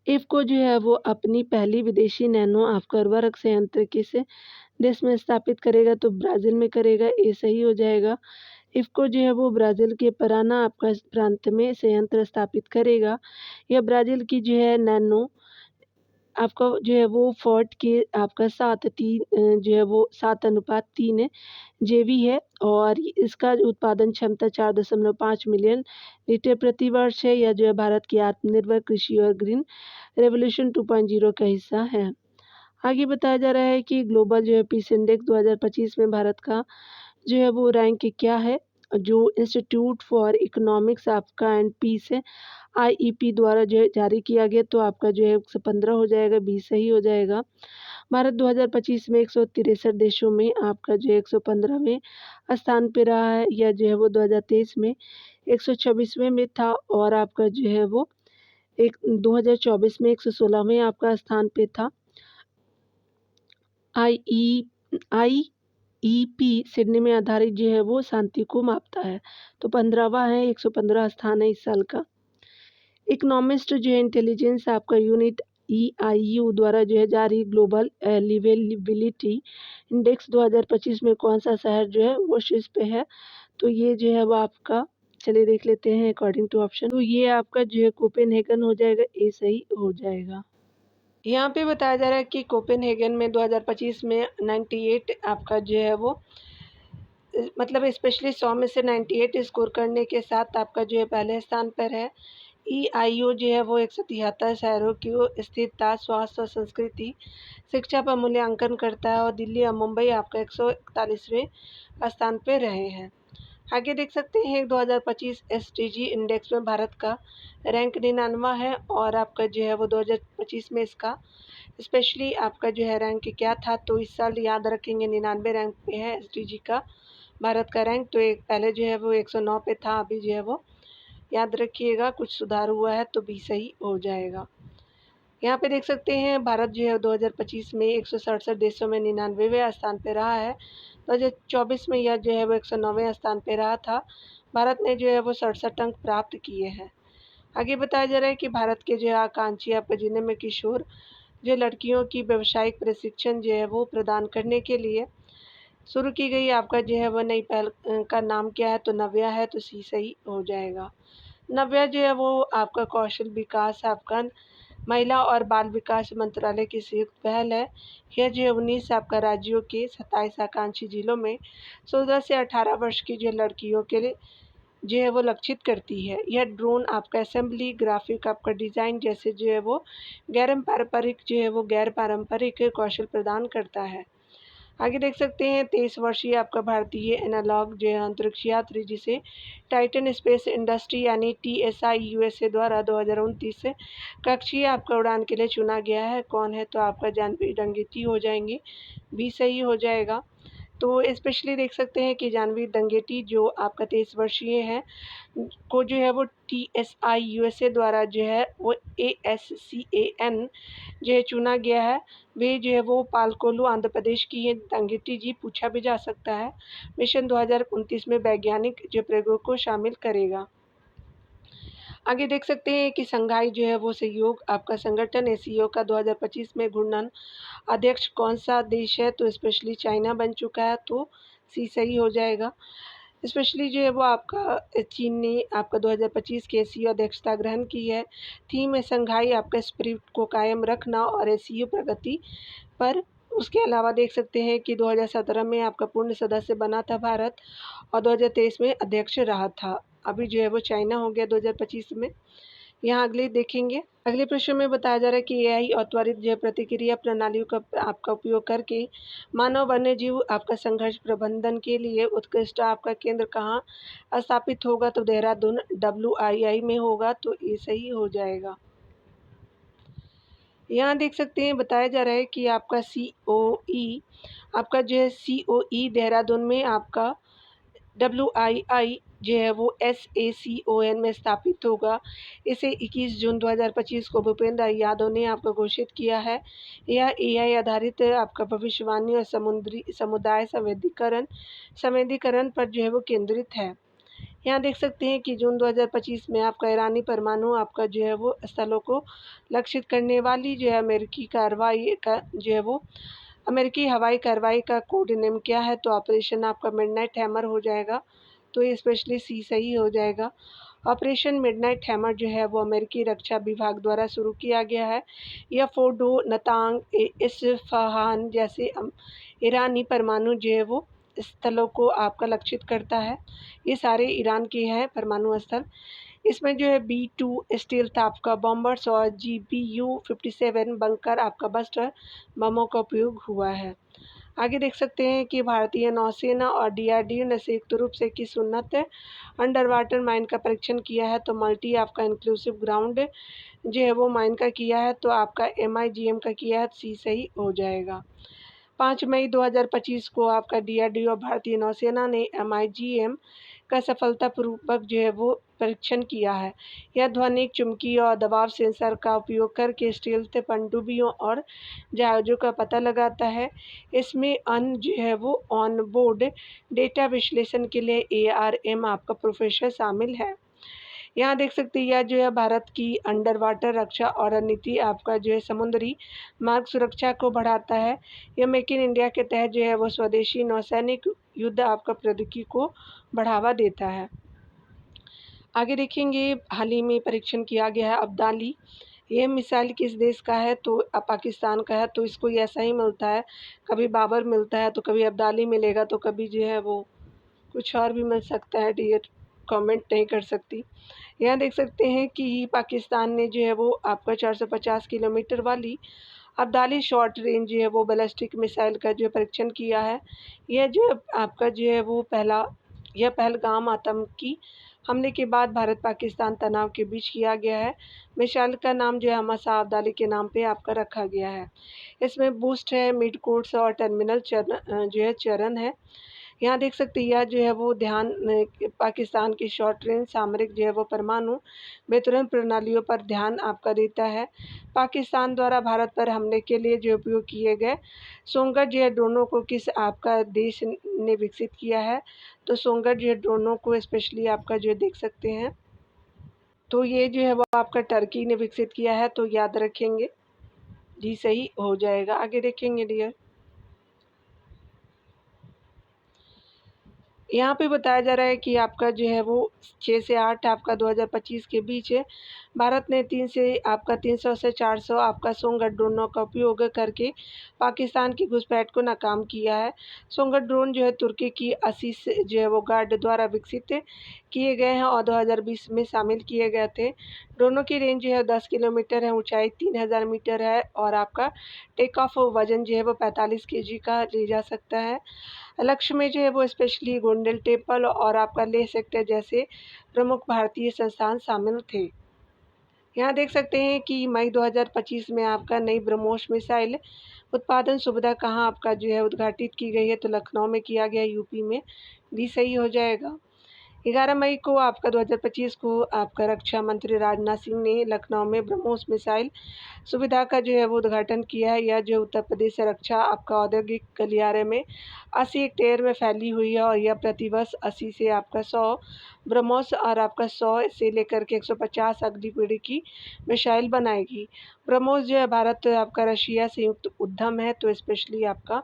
इफ़को जो है वो अपनी पहली विदेशी नैनो आपका उर्वरक संयंत्र किस देश में स्थापित करेगा, तो ब्राज़ील में करेगा, ये सही हो जाएगा। इफ़को जो है वो ब्राज़ील के पराना आपका प्रांत में संयंत्र स्थापित करेगा। यह ब्राज़ील की जो है नैनो आपका जो है वो फोर्ट के आपका 7:3 जो है वो 7:3 जेवी है और इसका उत्पादन क्षमता 4.5 मिलियन लीटर प्रति वर्ष है। यह जो है भारत की आत्मनिर्भर कृषि और ग्रीन रेवोल्यूशन 2.0 का हिस्सा है। आगे बताया जा रहा है कि ग्लोबल जो है पीस इंडेक्स 2025 में भारत का जो है वो रैंक क्या है, जो इंस्टीट्यूट फॉर इकोनॉमिक्स आपका एंड पीस है IEP द्वारा जो है जारी किया गया, तो आपका जो है 115 हो जाएगा, 20 सही हो जाएगा। भारत 2025 में 163 देशों में आपका जो है 115वें स्थान पे रहा है। यह जो है वो 2023 में 126वें में था और आपका जो है वो 2024 में 116वें आपका स्थान पे था। IEP सिडनी में आधारित जो है वो शांति को मापता है, तो 15वां है, 115 स्थान है इस साल का। इकोनॉमिस्ट जो है इंटेलिजेंस आपका यूनिट EIU द्वारा जो है जारी ग्लोबल लिवेबिलिटी इंडेक्स 2025 में कौन सा शहर जो है वो शीर्ष पे है, तो ये जो है वो आपका चलिए देख लेते हैं अकॉर्डिंग टू ऑप्शन, तो ये आपका जो है कोपेनहेगन हो जाएगा, ए सही हो जाएगा। यहाँ पे बताया जा रहा है कि कोपेनहेगन में 2025 में 98 आपका जो है वो मतलब स्पेशली 100 में से 98 स्कोर करने के साथ आपका जो है पहले स्थान पर है। EIU जो है वो 173 शहरों की स्थिरता, स्वास्थ्य और संस्कृति, शिक्षा पर मूल्यांकन करता है और दिल्ली और मुंबई आपका 141वें स्थान पर रहे हैं। आगे देख सकते हैं 2025 SDG इंडेक्स में भारत का रैंक 99वां है और आपका जो है वो 2025 में इसका स्पेशली आपका जो है रैंक क्या था, तो इस साल याद रखेंगे 99 रैंक पे है SDG का भारत का रैंक, तो एक पहले जो है वो 109 पे था, अभी जो है वो याद रखिएगा कुछ सुधार हुआ है, तो भी सही हो जाएगा। यहाँ पे देख सकते हैं भारत जो है 2025 में 167 देशों में 99वें स्थान पे रहा है। 2024 में यह जो है वो 109वें स्थान पे रहा था। भारत ने जो है वो 67 अंक प्राप्त किए हैं। आगे बताया जा रहा है कि भारत के जो है आकांक्षी आपके जिले में किशोर जो लड़कियों की व्यावसायिक प्रशिक्षण जो है वो प्रदान करने के लिए शुरू की गई आपका जो है वो नई पहल का नाम क्या है, तो नव्या है, तो सी सही हो जाएगा। नव्या जो है वो आपका कौशल विकास आपका महिला और बाल विकास मंत्रालय की संयुक्त पहल है। यह जो 19 आपका राज्यों के 27 आकांक्षी जिलों में 16 से 18 वर्ष की जो लड़कियों के लिए जो है वो लक्षित करती है। यह ड्रोन आपका असेंबली, ग्राफिक, आपका डिज़ाइन जैसे जो है वो गैर पारंपरिक कौशल प्रदान करता है। आगे देख सकते हैं 23 वर्षीय आपका भारतीय एनालॉग जो है अंतरिक्ष यात्री जिसे टाइटन स्पेस इंडस्ट्री यानी TSI USA द्वारा 2029 कक्षीय आपका उड़ान के लिए चुना गया है। कौन है? तो आपका जानवी डंगेती हो जाएंगे, भी सही हो जाएगा। तो स्पेशली देख सकते हैं कि जानवी डंगेती जो आपका 23 वर्षीय है को जो है वो TSI USA द्वारा जो है वो ASCAN जो है चुना गया है। वे जो है वो पालकोल्लू आंध्र प्रदेश की है। डंगेती जी पूछा भी जा सकता है। मिशन 2029 में वैज्ञानिक जो प्रयोगों को शामिल करेगा। आगे देख सकते हैं कि संघाई जो है वो सहयोग आपका संगठन एसीओ का 2025 में घूर्णन अध्यक्ष कौन सा देश है? तो स्पेशली चाइना बन चुका है, तो सी सही हो जाएगा। स्पेशली जो है वो आपका चीन ने आपका 2025 के एसीओ अध्यक्षता ग्रहण की है। थीम है संघाई आपका स्पिरिट को कायम रखना और एसीओ प्रगति पर। उसके अलावा देख सकते हैं कि 2017 में आपका पूर्ण सदस्य बना था भारत और 2023 में अध्यक्ष रहा था। अभी जो है वो चाइना हो गया 2025 में। यहाँ अगले देखेंगे। अगले प्रश्न में बताया जा रहा है कि एआई और त्वरित जैव प्रतिक्रिया प्रणालियों का आपका उपयोग करके मानव वन्यजीव आपका संघर्ष प्रबंधन के लिए उत्कृष्ट आपका केंद्र कहाँ स्थापित होगा? तो देहरादून WII में होगा, तो ये सही हो जाएगा। यहाँ देख सकते हैं बताया जा रहा है कि आपका COE आपका जो है COE देहरादून में आपका WII जो है वो SACON में स्थापित होगा। इसे 21 जून 2025 को भूपेंद्र यादव ने आपको घोषित किया है। यह AI आधारित आपका भविष्यवाणी और समुदाय संवेदीकरण पर जो है वो केंद्रित है। यहाँ देख सकते हैं कि जून 2025 में आपका ईरानी परमाणु आपका जो है वो स्थलों को लक्षित करने वाली जो है अमेरिकी हवाई कार्रवाई का कोड नेम क्या है? तो ऑपरेशन आपका मिडनाइट हैमर हो जाएगा, तो ये स्पेशली सी सही हो जाएगा। ऑपरेशन मिडनाइट हैमर जो है वो अमेरिकी रक्षा विभाग द्वारा शुरू किया गया है। यह फोर्डो, नतांग, इस्फहान जैसे ईरानी परमाणु जो है वो स्थलों को आपका लक्षित करता है। ये सारे ईरान के हैं परमाणु स्थल। इसमें जो है B2 स्टील्थ आपका बॉम्बर्स और GBU-57 बंकर आपका बस्टर बमों का उपयोग हुआ है। आगे देख सकते हैं कि भारतीय नौसेना और DRDO ने संयुक्त रूप से किस उन्नत अंडर वाटर माइन का परीक्षण किया है? तो मल्टी आपका इंक्लूसिव ग्राउंड जो है वो माइन का किया है, तो आपका MIGM का किया है, सी सही हो जाएगा। 5 मई 2025 को आपका DRDO और भारतीय नौसेना ने MIGM का सफलतापूर्वक जो है वो परीक्षण किया है। यह ध्वनिक, चुंबकीय और दबाव सेंसर का उपयोग करके स्टील्थ पनडुब्बियों और जहाज़ों का पता लगाता है। इसमें जो है वो ऑन बोर्ड डेटा विश्लेषण के लिए ARM आपका प्रोफेसर शामिल है। यहाँ देख सकते हैं यह जो है भारत की अंडर वाटर रक्षा और रणनीति आपका जो है समुद्री मार्ग सुरक्षा को बढ़ाता है। यह मेक इन इंडिया के तहत जो है वो स्वदेशी नौसैनिक युद्ध आपका प्रौद्योगिकी को बढ़ावा देता है। आगे देखेंगे हाल ही में परीक्षण किया गया है अब्दाली। ये मिसाइल किस देश का है? तो पाकिस्तान का है। तो इसको ऐसा ही मिलता है, कभी बाबर मिलता है तो कभी अब्दाली मिलेगा, तो कभी जो है वो कुछ और भी मिल सकता है। डियर कमेंट नहीं कर सकती। यहाँ देख सकते हैं कि पाकिस्तान ने जो है वो आपका 450 किलोमीटर वाली अब्दाली शॉर्ट रेंज जो है वो बैलिस्टिक मिसाइल का जो परीक्षण किया है। यह जो है आपका जो है वो पहलगाम आतंकी हमले के बाद भारत पाकिस्तान तनाव के बीच किया गया है। मिसाइल का नाम जो है हमासा अब्दाली के नाम पे आपका रखा गया है। इसमें बूस्ट है, मिड कोर्स और टर्मिनल चरण है। यहाँ देख सकते हैं यह जो है वो पाकिस्तान की शॉर्ट रेंज सामरिक जो है वो परमाणु वितरण प्रणालियों पर ध्यान आपका देता है। पाकिस्तान द्वारा भारत पर हमले के लिए जो उपयोग किए गए सोंगर जो है ड्रोनों को किस आपका देश ने विकसित किया है? तो सोंगर जो है ड्रोनों को स्पेशली आपका जो देख सकते हैं, तो ये जो है वो आपका टर्की ने विकसित किया है, तो याद रखेंगे, जी सही हो जाएगा। आगे देखेंगे डियर। यहाँ पे बताया जा रहा है कि आपका जो है वो 6 से 8 आपका 2025 के बीच है, भारत ने 300 से 400 आपका सोंगट ड्रोनों का उपयोग करके पाकिस्तान की घुसपैठ को नाकाम किया है। सोंगट ड्रोन जो है तुर्की की असीस जो है वो गार्ड द्वारा विकसित किए गए हैं और 2020 में शामिल किए गए थे। ड्रोनों की रेंज जो है 10 किलोमीटर है, ऊंचाई 3000 मीटर है और आपका टेक ऑफ वजन जो है वो 45 केजी का ले जा सकता है। लक्ष्य में जो है वो स्पेशली गोल्डन टेम्पल और आपका लेह सेक्टर जैसे प्रमुख भारतीय संस्थान शामिल थे। यहाँ देख सकते हैं कि मई 2025 में आपका नई ब्रह्मोस मिसाइल उत्पादन सुविधा कहाँ आपका जो है उद्घाटित की गई है, तो लखनऊ में किया गया, यूपी में भी सही हो जाएगा। 11 मई को आपका 2025 को आपका रक्षा मंत्री राजनाथ सिंह ने लखनऊ में ब्रह्मोस मिसाइल सुविधा का जो है वो उद्घाटन किया है। यह जो उत्तर प्रदेश रक्षा आपका औद्योगिक गलियारे में 80 हेक्टेयर में फैली हुई है और यह प्रतिवर्ष 80 से आपका 100 ब्रह्मोस और आपका 100 से लेकर के 150 अगली पीढ़ी की मिसाइल बनाएगी। ब्रह्मोस जो है भारत आपका रशिया संयुक्त उद्यम है, तो स्पेशली आपका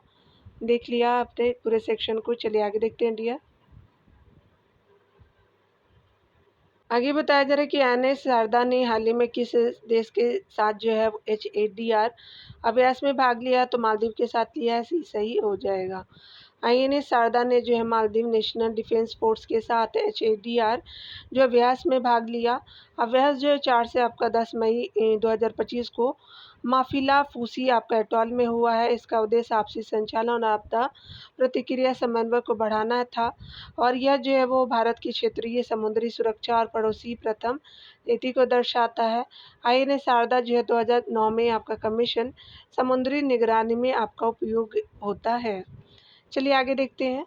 देख लिया आपने पूरे सेक्शन को। चलिए आगे देखते हैं इंडिया। आगे बताया जा रहा है कि एनएस शारदा ने हाल ही में किस देश के साथ जो है HADR अभ्यास में भाग लिया, तो मालदीव के साथ लिया है, सही हो जाएगा। INS शारदा ने जो है मालदीव नेशनल डिफेंस फोर्स के साथ HADR जो अभ्यास में भाग लिया। अभ्यास जो है 4 से आपका 10 मई 2025 को माफिला फूसी आपका एटॉल में हुआ है। इसका उद्देश्य आपसी संचालन और आपदा प्रतिक्रिया समन्वय को बढ़ाना था और यह जो है वो भारत की क्षेत्रीय समुद्री सुरक्षा और पड़ोसी प्रथम नीति को दर्शाता है। INS शारदा जो है 2009 में आपका कमीशन समुद्री निगरानी में आपका उपयोग होता है। चलिए आगे देखते हैं।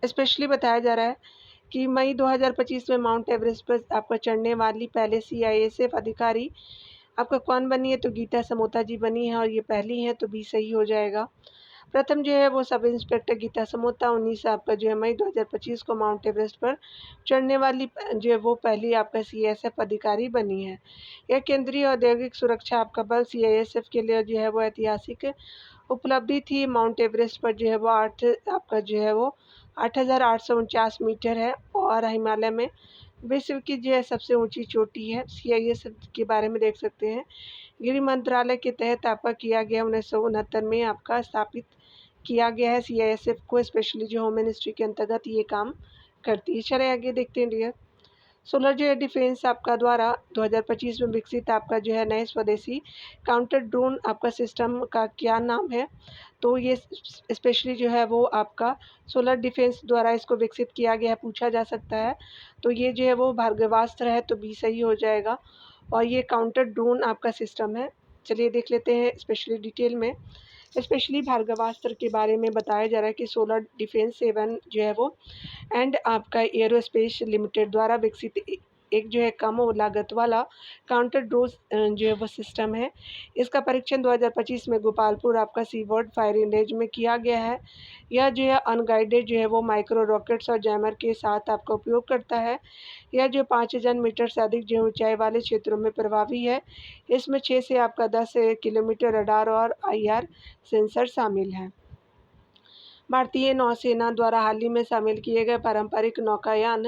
स्पेशली बताया जा रहा है कि मई 2025 में माउंट एवरेस्ट पर आपका चढ़ने वाली पहले CISF अधिकारी आपका कौन बनी है, तो गीता समोता जी बनी है और ये पहली हैं, तो भी सही हो जाएगा। प्रथम जो है वो सब इंस्पेक्टर गीता समोता 19 आपका जो है मई 2025 को माउंट एवरेस्ट पर चढ़ने वाली जो है वो पहली आपका CISF अधिकारी बनी है। यह केंद्रीय औद्योगिक सुरक्षा आपका बल CISF के लिए जो है वो ऐतिहासिक उपलब्धि थी। माउंट एवरेस्ट पर जो है वो 8,849 मीटर है और हिमालय में विश्व की जो है सबसे ऊंची चोटी है। CISF के बारे में देख सकते हैं, गृह मंत्रालय के तहत आपका किया गया 1969 में आपका स्थापित किया गया है। CISF को स्पेशली जो होम मिनिस्ट्री के अंतर्गत ये काम करती है। चले आगे देखते हैं डियर। सोलर जो है डिफेंस आपका द्वारा 2025 में विकसित आपका जो है नए स्वदेशी काउंटर ड्रोन आपका सिस्टम का क्या नाम है, तो ये स्पेशली जो है वो आपका सोलर डिफेंस द्वारा इसको विकसित किया गया है, पूछा जा सकता है। तो ये जो है वो भार्गवास्त्र है, तो भी सही हो जाएगा और ये काउंटर ड्रोन आपका सिस्टम है। चलिए देख लेते हैं स्पेशली डिटेल में। स्पेशली भार्गवास्त्र के बारे में बताया जा रहा है कि सोलर डिफेंस 7 जो है वो एंड आपका एरोस्पेस लिमिटेड द्वारा विकसित एक जो है कम लागत वाला काउंटर ड्रोन जो है वो सिस्टम है। इसका परीक्षण 2025 में गोपालपुर आपका सीवर्ड फायरिंग रेंज में किया गया है। यह जो है अनगाइडेड जो है वो माइक्रो रॉकेट्स और जैमर के साथ आपका उपयोग करता है। यह जो 5000 मीटर से अधिक जो ऊंचाई वाले क्षेत्रों में प्रभावी है। इसमें 6 से आपका 10 किलोमीटर रडार और IR सेंसर शामिल हैं। भारतीय नौसेना द्वारा हाल ही में शामिल किए गए पारंपरिक नौकायान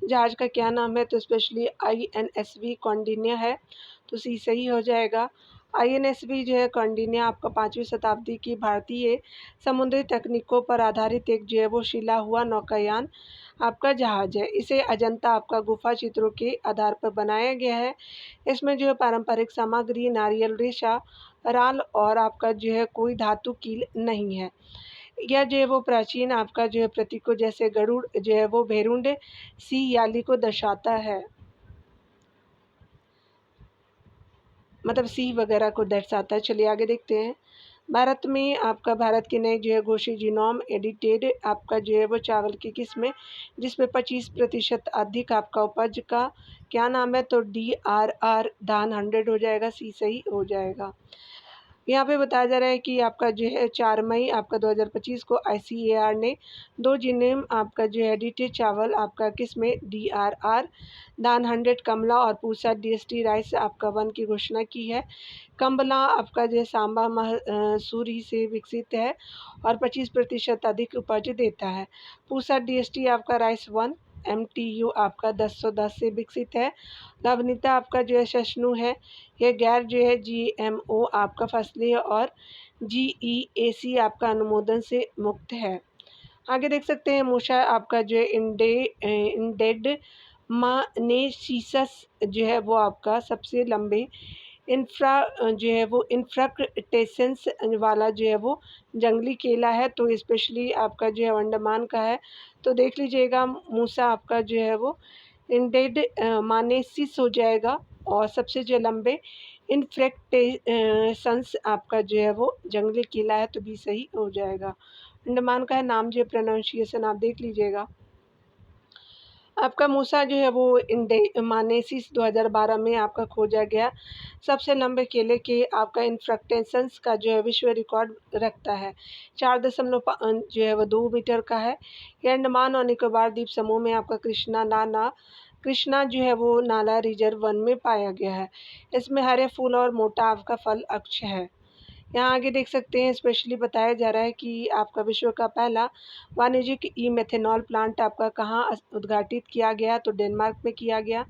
जहाज का क्या नाम है, तो स्पेशली INSV कौंडिन्य है, तो सही हो जाएगा। INSV जो है कौंडिन्य आपका 5वीं शताब्दी की भारतीय समुद्री तकनीकों पर आधारित एक जो है वो शिला हुआ नौकायान आपका जहाज है। इसे अजंता आपका गुफा चित्रों के आधार पर बनाया गया है। इसमें जो है पारंपरिक सामग्री नारियल रेशा, राल और आपका जो है कोई धातु कील नहीं है। यह जो है वो प्राचीन आपका जो है प्रतीकों जैसे गरुड़ जो है वो भेरुंड सी याली को दर्शाता है, मतलब सी वगैरह को दर्शाता है। चलिए आगे देखते हैं। भारत में आपका भारत के नए जो है घोषित जीनोम एडिटेड आपका जो है वो चावल की किस्में जिसमें 25% अधिक आपका उपज का क्या नाम है, तो DRR धान 100 हो जाएगा, सही हो जाएगा। यहाँ पे बताया जा रहा है कि आपका जो है 4 मई आपका 2025 को ICAR ने 2 जिनेम आपका जो है एडिटेड चावल आपका किस्में DRR, दान 100 कमला और पूसा DST राइस आपका 1 की घोषणा की है। कमला आपका जो है सांबा सूरी से विकसित है और 25% अधिक उपज देता है। पूसा DST आपका राइस 1 MTU आपका 1010 से विकसित है। नवनीता आपका जो है सशनु है, यह गैर जो है GMO आपका फसली और GEAC आपका अनुमोदन से मुक्त है। आगे देख सकते हैं मूषा आपका जो है इंडेड मानेसिसस जो है वो आपका सबसे लंबे जो है वो इन्फ्राक्टेसेंस वाला जो है वो जंगली केला है, तो स्पेशली आपका जो है अंडमान का है। तो देख लीजिएगा मूसा आपका जो है वो इंडेड मानेसिस हो जाएगा और सबसे जो लंबे इन्फ्रेक्टेशंस आपका जो है वो जंगली केला है, तो भी सही हो जाएगा। अंडमान का है, नाम जो है प्रोनाउंसिएशन आप देख लीजिएगा। आपका मूसा जो है वो इंडे मानेसिस 2012 में आपका खोजा गया सबसे लंबे केले के आपका इन्फ्रक्टेशंस का जो है विश्व रिकॉर्ड रखता है। 4.5 जो है वो 2 मीटर का है। ये अंडमान और निकोबार द्वीप समूह में आपका कृष्णा जो है वो नाला रिजर्व वन में पाया गया है। इसमें हरे फूल और मोटा आपका फल अक्ष है। यहाँ आगे देख सकते हैं स्पेशली बताया जा रहा है कि आपका विश्व का पहला वाणिज्यिक ई-मेथेनॉल प्लांट आपका कहाँ उद्घाटित किया गया, तो डेनमार्क में किया गया,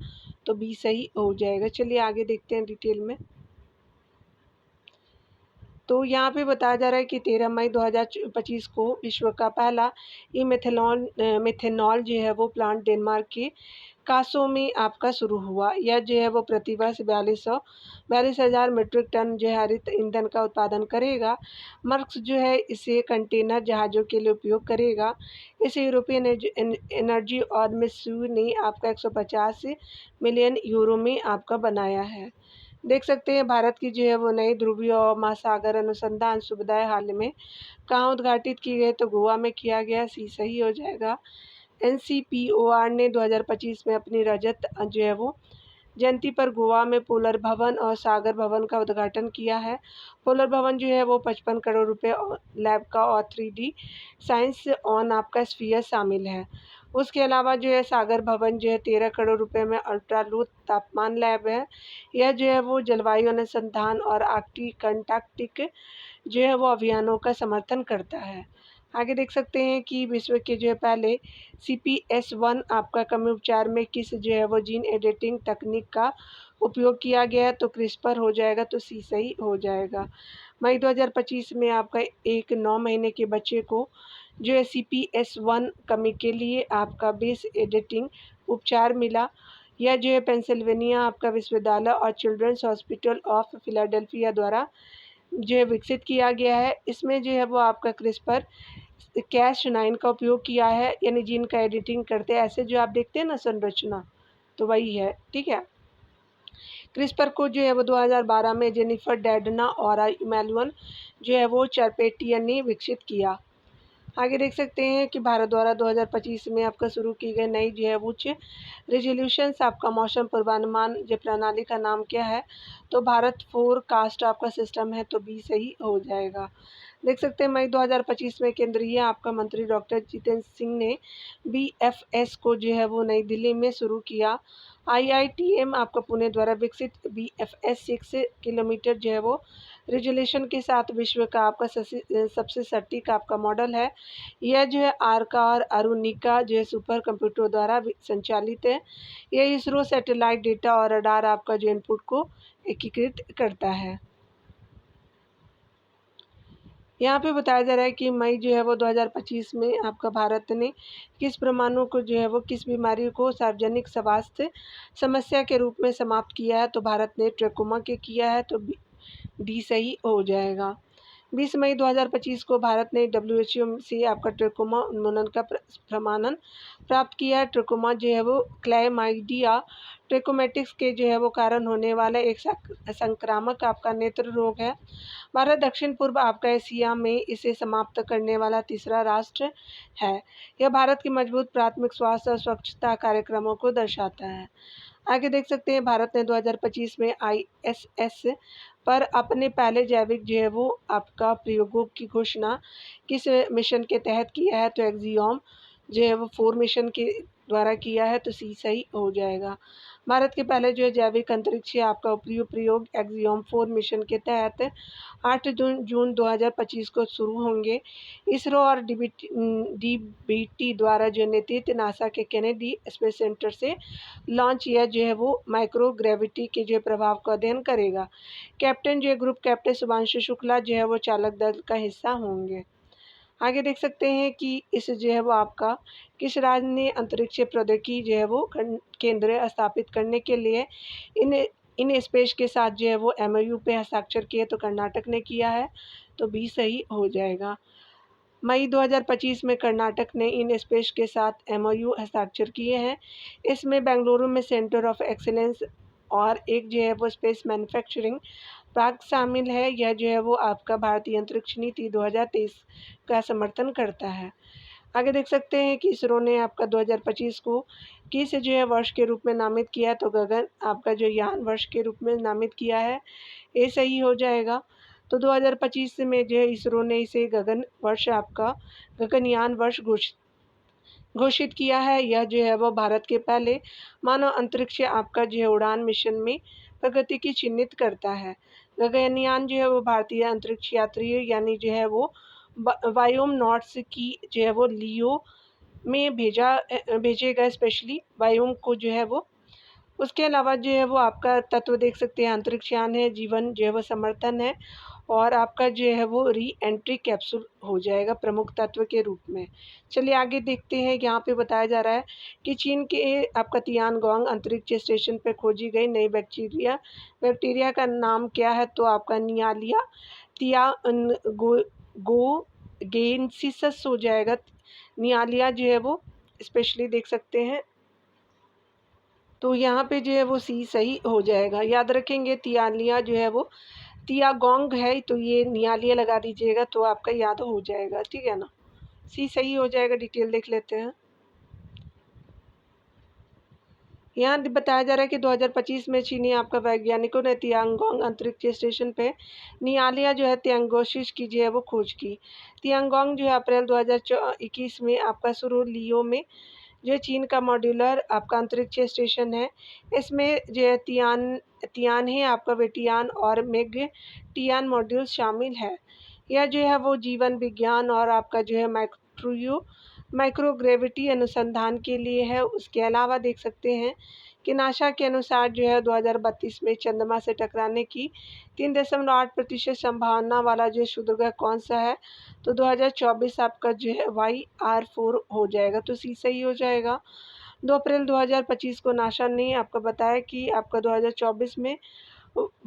तो बी सही हो जाएगा। चलिए आगे देखते हैं डिटेल में। तो यहाँ पे बताया जा रहा है कि 13 मई 2025 को विश्व का पहला मेथेनॉल जो है वो प्लांट डेनमार्क के कासो में आपका शुरू हुआ। यह जो है वो प्रतिवर्ष 42,000 मीट्रिक टन जो है हरित ईंधन का उत्पादन करेगा। मर्क्स जो है इसे कंटेनर जहाज़ों के लिए उपयोग करेगा। इसे यूरोपियन एनर्जी और मित्सुबिशी ने आपका 150 मिलियन यूरो में आपका बनाया है। देख सकते हैं भारत की जो है वो नई ध्रुवीय और महासागर अनुसंधान सुविधाएं हाल में कहाँ उद्घाटित की गई, तो गोवा में किया गया, सी सही हो जाएगा। NCPOR ने 2025 में अपनी रजत जो है वो जयंती पर गोवा में पोलर भवन और सागर भवन का उद्घाटन किया है। पोलर भवन जो है वो 55 करोड़ रुपए लैब का और 3D साइंस ऑन आपका स्फीयर शामिल है। उसके अलावा जो है सागर भवन जो है 13 करोड़ रुपए में अल्ट्रा लो तापमान लैब है। यह जो है वो जलवायु अनुसंधान और अंटार्कटिक जो है वो अभियानों का समर्थन करता है। आगे देख सकते हैं कि विश्व के जो है पहले CPS1 आपका कमी उपचार में किस जो है वो जीन एडिटिंग तकनीक का उपयोग किया गया है, तो क्रिस्पर हो जाएगा, तो सी सही हो जाएगा। मई 2025 में आपका एक 9 महीने के बच्चे को जो है CPS1 कमी के लिए आपका बेस एडिटिंग उपचार मिला। यह जो है पेंसिल्वेनिया आपका विश्वविद्यालय और चिल्ड्रंस हॉस्पिटल ऑफ फिलाडेल्फिया द्वारा जो है विकसित किया गया है। इसमें जो है वो आपका क्रिस्पर Cas9 का उपयोग किया है, यानी जीन का एडिटिंग करते हैं ऐसे जो आप देखते हैं ना संरचना, तो वही है, ठीक है। क्रिस्पर को जो है वो 2012 में जेनिफर डैडना और इमैनुअल जो है वो चारपेटियन ने विकसित किया। आगे देख सकते हैं कि भारत द्वारा 2025 में आपका शुरू की गई नई जो है उच्च रेजोल्यूशंस आपका मौसम पूर्वानुमान जो प्रणाली का नाम क्या है, तो भारत फोरकास्ट आपका सिस्टम है, तो बी सही हो जाएगा। देख सकते हैं मई 2025 में केंद्रीय आपका मंत्री डॉक्टर जितेंद्र सिंह ने BFS को जो है वो नई दिल्ली में शुरू किया। IITM आपका पुणे द्वारा विकसित BFS 6 किलोमीटर जो है वो रेजोल्यूशन के साथ विश्व का आपका सबसे सटीक आपका मॉडल है। यह जो है आर्का और अरुणिका जो है सुपर कंप्यूटर द्वारा संचालित है। यह इसरो सैटेलाइट डेटा और रडार आपका जो इनपुट को एकीकृत करता है। यहाँ पे बताया जा रहा है कि मई जो है वो 2025 में आपका भारत ने किस परमाणु को जो है वो किस बीमारी को सार्वजनिक स्वास्थ्य समस्या के रूप में समाप्त किया है, तो भारत ने ट्रेकोमा के किया है, तो डी सही हो जाएगा। 20 मई 2025 को भारत ने WHO से आपका ट्रेकोमा उन्मूलन का प्रमाणन प्राप्त किया है। ट्रेकोमा जो है वो क्लैमाइडिया ट्रेकोमेटिक्स के जो है वो कारण होने वाला एक संक्रामक आपका नेत्र रोग है। भारत दक्षिण पूर्व आपका एशिया में इसे समाप्त करने वाला तीसरा राष्ट्र है। यह भारत की मजबूत प्राथमिक स्वास्थ्य और स्वच्छता कार्यक्रमों को दर्शाता है। आगे देख सकते हैं भारत ने 2025 में ISS पर अपने पहले जैविक जो है वो आपका प्रयोगों की घोषणा किस मिशन के तहत किया है? तो एक्सियोम जो है वो 4 मिशन के द्वारा किया है, तो सी सही हो जाएगा। भारत के पहले जो है जैविक अंतरिक्ष आपका उपरी प्रयोग एक्सियोम 4 मिशन के तहत 8 जून 2025 को शुरू होंगे। इसरो और डीबीटी द्वारा जो नेतृत्व नासा के केनेडी स्पेस सेंटर से लॉन्च या जो है वो माइक्रो ग्रेविटी के जो प्रभाव का अध्ययन करेगा। कैप्टन जो है ग्रुप कैप्टन शुभांशु शुक्ला जो है वो चालक दल का हिस्सा होंगे। आगे देख सकते हैं कि इस जो है वो आपका किस राज्य ने अंतरिक्ष प्रौद्योगिकी जो है वो केंद्र स्थापित करने के लिए इन इन स्पेस के साथ जो है वो MOU पे हस्ताक्षर किए? तो कर्नाटक ने किया है, तो बी सही हो जाएगा। मई 2025 में कर्नाटक ने इन स्पेस के साथ MOU हस्ताक्षर किए हैं। इसमें बेंगलुरु में सेंटर ऑफ एक्सीलेंस और एक जो है वो स्पेस मैन्युफैक्चरिंग पार्क शामिल है। यह जो है वो आपका भारतीय अंतरिक्ष नीति 2023 का समर्थन करता है। आगे देख सकते हैं कि इसरो ने आपका 2025 को किस जो है वर्ष के रूप में नामित किया है? तो गगन आपका जो यान वर्ष के रूप में नामित किया है, ये सही हो जाएगा। तो 2025 में जो है इसरो ने इसे गगन वर्ष आपका गगनयान वर्ष घोषित किया है। यह जो है वो भारत के पहले मानव अंतरिक्ष आपका जो है उड़ान मिशन में प्रगति की चिन्हित करता है। गगनयान जो है वो भारतीय अंतरिक्ष यात्री यानी जो है वो वायुम नॉट्स की जो है वो लियो में भेजेगा, स्पेशली वायुम को जो है वो। उसके अलावा जो है वो आपका तत्व देख सकते हैं, अंतरिक्ष यान है, जीवन जो है वो समर्थन है और आपका जो है वो री एंट्री कैप्सूल हो जाएगा प्रमुख तत्व के रूप में। चलिए आगे देखते हैं। यहाँ पे बताया जा रहा है कि चीन के आपका तियानगोंग अंतरिक्ष स्टेशन पे खोजी गई नई बैक्टीरिया का नाम क्या है? तो आपका नियालिया थियागोगेंसिस हो जाएगा। नियालिया जो है वो स्पेशली देख सकते हैं, तो यहाँ पे जो है वो सी सही हो जाएगा। याद रखेंगे तियालिया जो है वो तियागोंग है, तो ये नियालिया लगा दीजिएगा तो आपका याद हो जाएगा, ठीक है ना। सी सही हो जाएगा। डिटेल देख लेते हैं। यहाँ बताया जा रहा है कि 2025 में चीनी आपका वैज्ञानिकों ने तियांगोंग अंतरिक्ष स्टेशन पे नियालिया जो है तियांगोशिश की जो है वो खोज की। तियांगोंग जो है अप्रैल 2021 में आपका शुरू लियो में जो चीन का मॉड्यूलर आपका अंतरिक्ष स्टेशन है। इसमें जो है तियान है आपका वेटियान और मेग टियान मॉड्यूल शामिल है। यह जो है वो जीवन विज्ञान और आपका जो है माइक्रोग्रेविटी अनुसंधान के लिए है। उसके अलावा देख सकते हैं कि नासा के अनुसार जो है 2032 में चंद्रमा से टकराने की 3.8% संभावना वाला जो क्षुद्रग्रह कौन सा है? तो 2024 आपका जो है YR4 हो जाएगा, तो सी सही हो जाएगा। 2 अप्रैल 2025 को नासा ने आपको बताया कि आपका 2024 में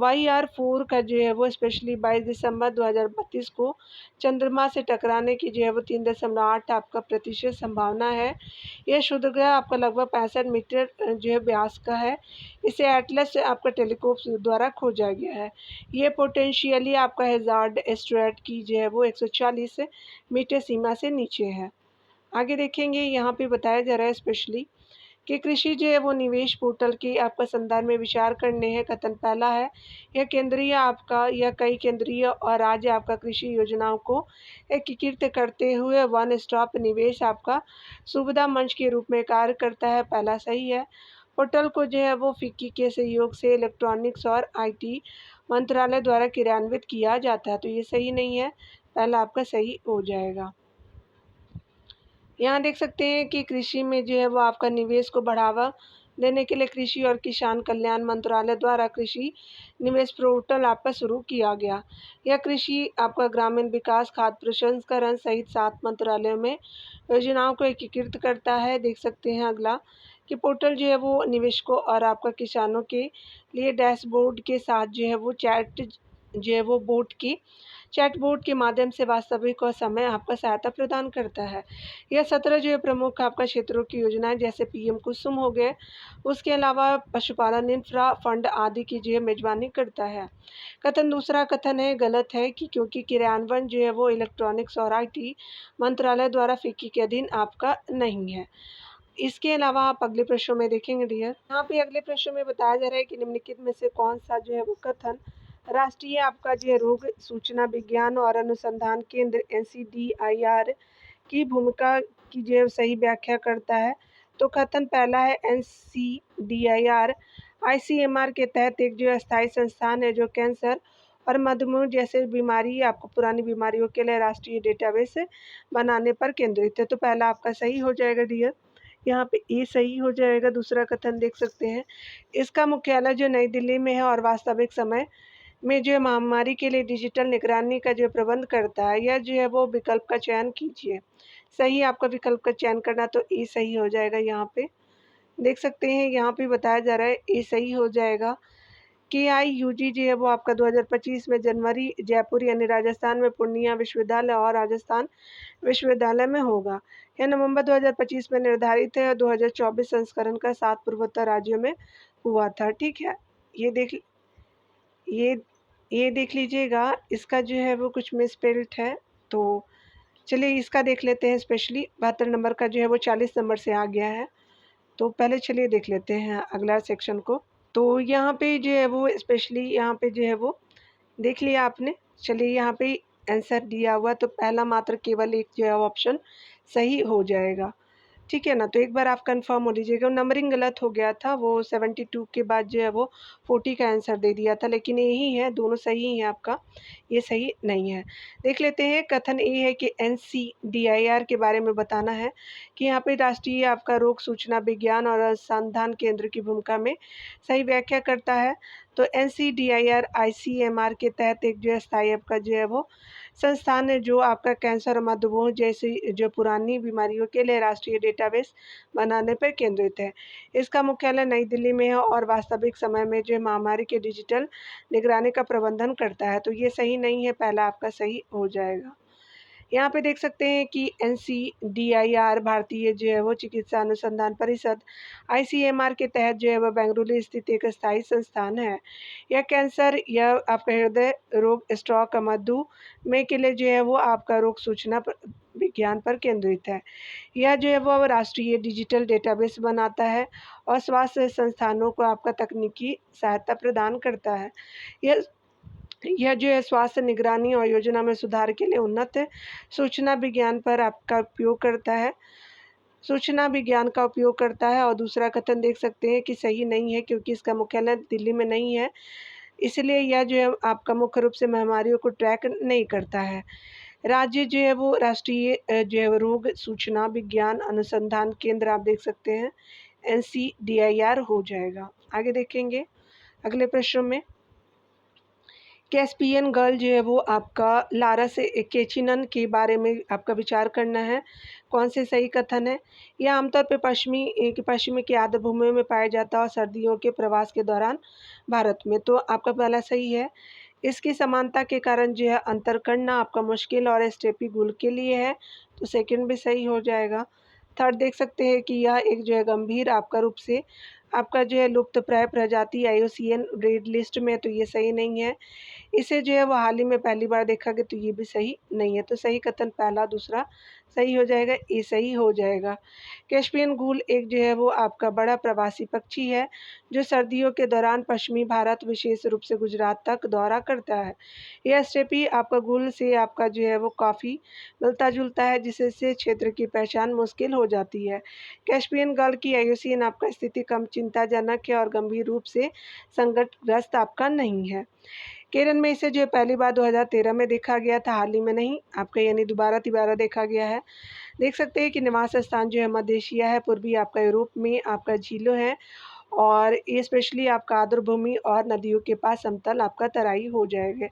YR4 का जो है वो स्पेशली 22 दिसंबर 2032 को चंद्रमा से टकराने की जो है वो 3.8 आपका प्रतिशत संभावना है। यह क्षुद्रग्रह आपका लगभग 65 मीटर जो है व्यास का है। इसे एटलस आपका टेलीस्कोप द्वारा खोजा गया है। ये पोटेंशियली आपका हैजार्ड एस्टेरॉयड की जो है वो 140 मीटर सीमा से नीचे है। आगे देखेंगे, यहाँ पे बताया जा रहा है स्पेशली कि कृषि जो है वो निवेश पोर्टल के आपका संदर्भ में विचार करने हैं। कथन पहला है, यह केंद्रीय आपका या कई केंद्रीय और राज्य आपका कृषि योजनाओं को एकीकृत करते हुए वन स्टॉप निवेश आपका सुविधा मंच के रूप में कार्य करता है। पहला सही है। पोर्टल को जो है वो फिक्की के सहयोग से इलेक्ट्रॉनिक्स और IT मंत्रालय द्वारा क्रियान्वित किया जाता है, तो ये सही नहीं है, पहला आपका सही हो जाएगा। यहाँ देख सकते हैं कि कृषि में जो है वो आपका निवेश को बढ़ावा देने के लिए कृषि और किसान कल्याण मंत्रालय द्वारा कृषि निवेश पोर्टल आपका शुरू किया गया। यह कृषि आपका ग्रामीण विकास, खाद्य प्रसंस्करण सहित 7 मंत्रालयों में योजनाओं को एकीकृत करता है। देख सकते हैं अगला कि पोर्टल जो है वो निवेशकों और आपका किसानों के लिए डैशबोर्ड के साथ जो है वो चैटबोर्ड के माध्यम से वास्तविक और समय आपका सहायता प्रदान करता है। यह 17 जो है प्रमुख आपका क्षेत्रों की योजनाएं जैसे PM कुसुम हो गए, उसके अलावा पशुपालन इंफ्रा फंड आदि की जो है मेजबानी करता है। कथन दूसरा कथन है गलत है कि क्योंकि क्रियान्वयन जो है वो इलेक्ट्रॉनिक्स और IT मंत्रालय द्वारा फिक्की के अधीन आपका नहीं है। इसके अलावा आप अगले प्रश्नों में देखेंगे डियर, यहाँ पे अगले प्रश्न में बताया जा रहा है कि निम्नलिखित में से कौन सा जो है वो कथन राष्ट्रीय आपका जो है रोग सूचना विज्ञान और अनुसंधान केंद्र NCDIR की भूमिका की जो है सही व्याख्या करता है। तो कथन पहला है NCDIR ICMR के तहत एक जो अस्थायी संस्थान है जो कैंसर और मधुमेह जैसे बीमारी आपको पुरानी बीमारियों के लिए राष्ट्रीय डेटाबेस बनाने पर केंद्रित है। तो पहला आपका सही हो जाएगा डियर, यहाँ पे ए सही हो जाएगा। दूसरा कथन देख सकते हैं, इसका मुख्यालय जो नई दिल्ली में है और वास्तविक समय में जो महामारी के लिए डिजिटल निगरानी का जो प्रबंध करता है, यह जो है वो विकल्प का चयन कीजिए। सही आपका विकल्प का चयन करना, तो ए सही हो जाएगा। यहाँ पे देख सकते हैं, यहाँ पे बताया जा रहा है ए सही हो जाएगा। KIUG जो है वो आपका 2025 में जनवरी जयपुर यानी राजस्थान में पूर्णिया विश्वविद्यालय और राजस्थान विश्वविद्यालय में होगा। यह नवंबर 2025 में निर्धारित है और 2024 संस्करण का 7 पूर्वोत्तर राज्यों में हुआ था। ठीक है, ये देख लीजिएगा, इसका जो है वो कुछ मिसस्पेल्ड है, तो चलिए इसका देख लेते हैं। स्पेशली 72 नंबर का जो है वो 40 नंबर से आ गया है, तो पहले चलिए देख लेते हैं अगला सेक्शन को। तो यहाँ पे जो है वो स्पेशली यहाँ पे जो है वो देख लिया आपने। चलिए यहाँ पे आंसर दिया हुआ, तो पहला मात्र केवल एक जो है ऑप्शन सही हो जाएगा। ठीक है ना, तो एक बार आप कंफर्म हो लीजिएगा। नंबरिंग गलत हो गया था, वो 72 के बाद जो है वो 40 का आंसर दे दिया था, लेकिन यही है, दोनों सही है आपका, ये सही नहीं है। देख लेते हैं, कथन ये है कि NCDIR के बारे में बताना है कि यहाँ पे राष्ट्रीय आपका रोग सूचना विज्ञान और अनुसंधान केंद्र की भूमिका में सही व्याख्या करता है। तो NCDIR ICMR के तहत एक जो है स्थायी आपका जो है वो संस्थान है जो आपका कैंसर और मधुमेह जैसी जो पुरानी बीमारियों के लिए राष्ट्रीय डेटाबेस बनाने पर केंद्रित है। इसका मुख्यालय नई दिल्ली में है और वास्तविक समय में जो महामारी के डिजिटल निगरानी का प्रबंधन करता है। तो ये सही नहीं है, पहला आपका सही हो जाएगा। यहाँ पे देख सकते हैं कि NCDIR भारतीय जो है वो चिकित्सा अनुसंधान परिषद ICMR के तहत जो है वह बेंगलुरु स्थित एक स्थायी संस्थान है। यह कैंसर या आपका हृदय रोग, स्ट्रोक, मधुमेह के लिए जो है वो आपका रोग सूचना विज्ञान पर केंद्रित है। यह जो है वो राष्ट्रीय डिजिटल डेटाबेस बनाता है और स्वास्थ्य संस्थानों को आपका तकनीकी सहायता प्रदान करता है। यह जो है स्वास्थ्य निगरानी और योजना में सुधार के लिए उन्नत सूचना विज्ञान पर आपका उपयोग करता है, सूचना विज्ञान का उपयोग करता है। और दूसरा कथन देख सकते हैं कि सही नहीं है, क्योंकि इसका मुख्यालय दिल्ली में नहीं है, इसलिए यह जो है आपका मुख्य रूप से महामारियों को ट्रैक नहीं करता है। राज्य जो है वो राष्ट्रीय जो है रोग सूचना विज्ञान अनुसंधान केंद्र आप देख सकते हैं NCDIR हो जाएगा। आगे देखेंगे अगले प्रश्न में, कैस्पियन गर्ल जो है वो आपका लारा से केचिनन के बारे में आपका विचार करना है। कौन से सही कथन है? यह आमतौर पे पश्चिमी की आर्द्र भूमि में पाया जाता है और सर्दियों के प्रवास के दौरान भारत में। तो आपका पहला सही है। इसकी समानता के कारण जो है अंतर करना आपका मुश्किल और स्टेपी गुल के लिए है, तो सेकंड भी सही हो जाएगा। थर्ड देख सकते हैं कि यह एक जो है गंभीर आपका रूप से आपका जो है लुप्तप्राय प्रजाति IUCN रेड लिस्ट में, तो ये सही नहीं है। इसे जो है वो हाल ही में पहली बार देखा गया, तो ये भी सही नहीं है। तो सही कथन पहला दूसरा सही हो जाएगा, ये सही हो जाएगा। कैस्पियन गूल एक जो है वो आपका बड़ा प्रवासी पक्षी है जो सर्दियों के दौरान पश्चिमी भारत विशेष रूप से गुजरात तक दौरा करता है। यह स्टेपी आपका गूल से आपका जो है वो काफ़ी मिलता जुलता है, जिससे क्षेत्र की पहचान मुश्किल हो जाती है। कैस्पियन गल की IUCN आपका स्थिति कम चिंताजनक है और गंभीर रूप से संकटग्रस्त आपका नहीं है। केरल में इसे जो है पहली बार 2013 में देखा गया था, हाल ही में नहीं आपका, यानी दोबारा देखा गया है। देख सकते हैं कि निवास स्थान जो है मध्य एशिया है, पूर्वी आपका यूरोप में आपका झीलों है, और ये स्पेशली आपका आर्द्र भूमि और नदियों के पास समतल आपका तराई हो जाएगा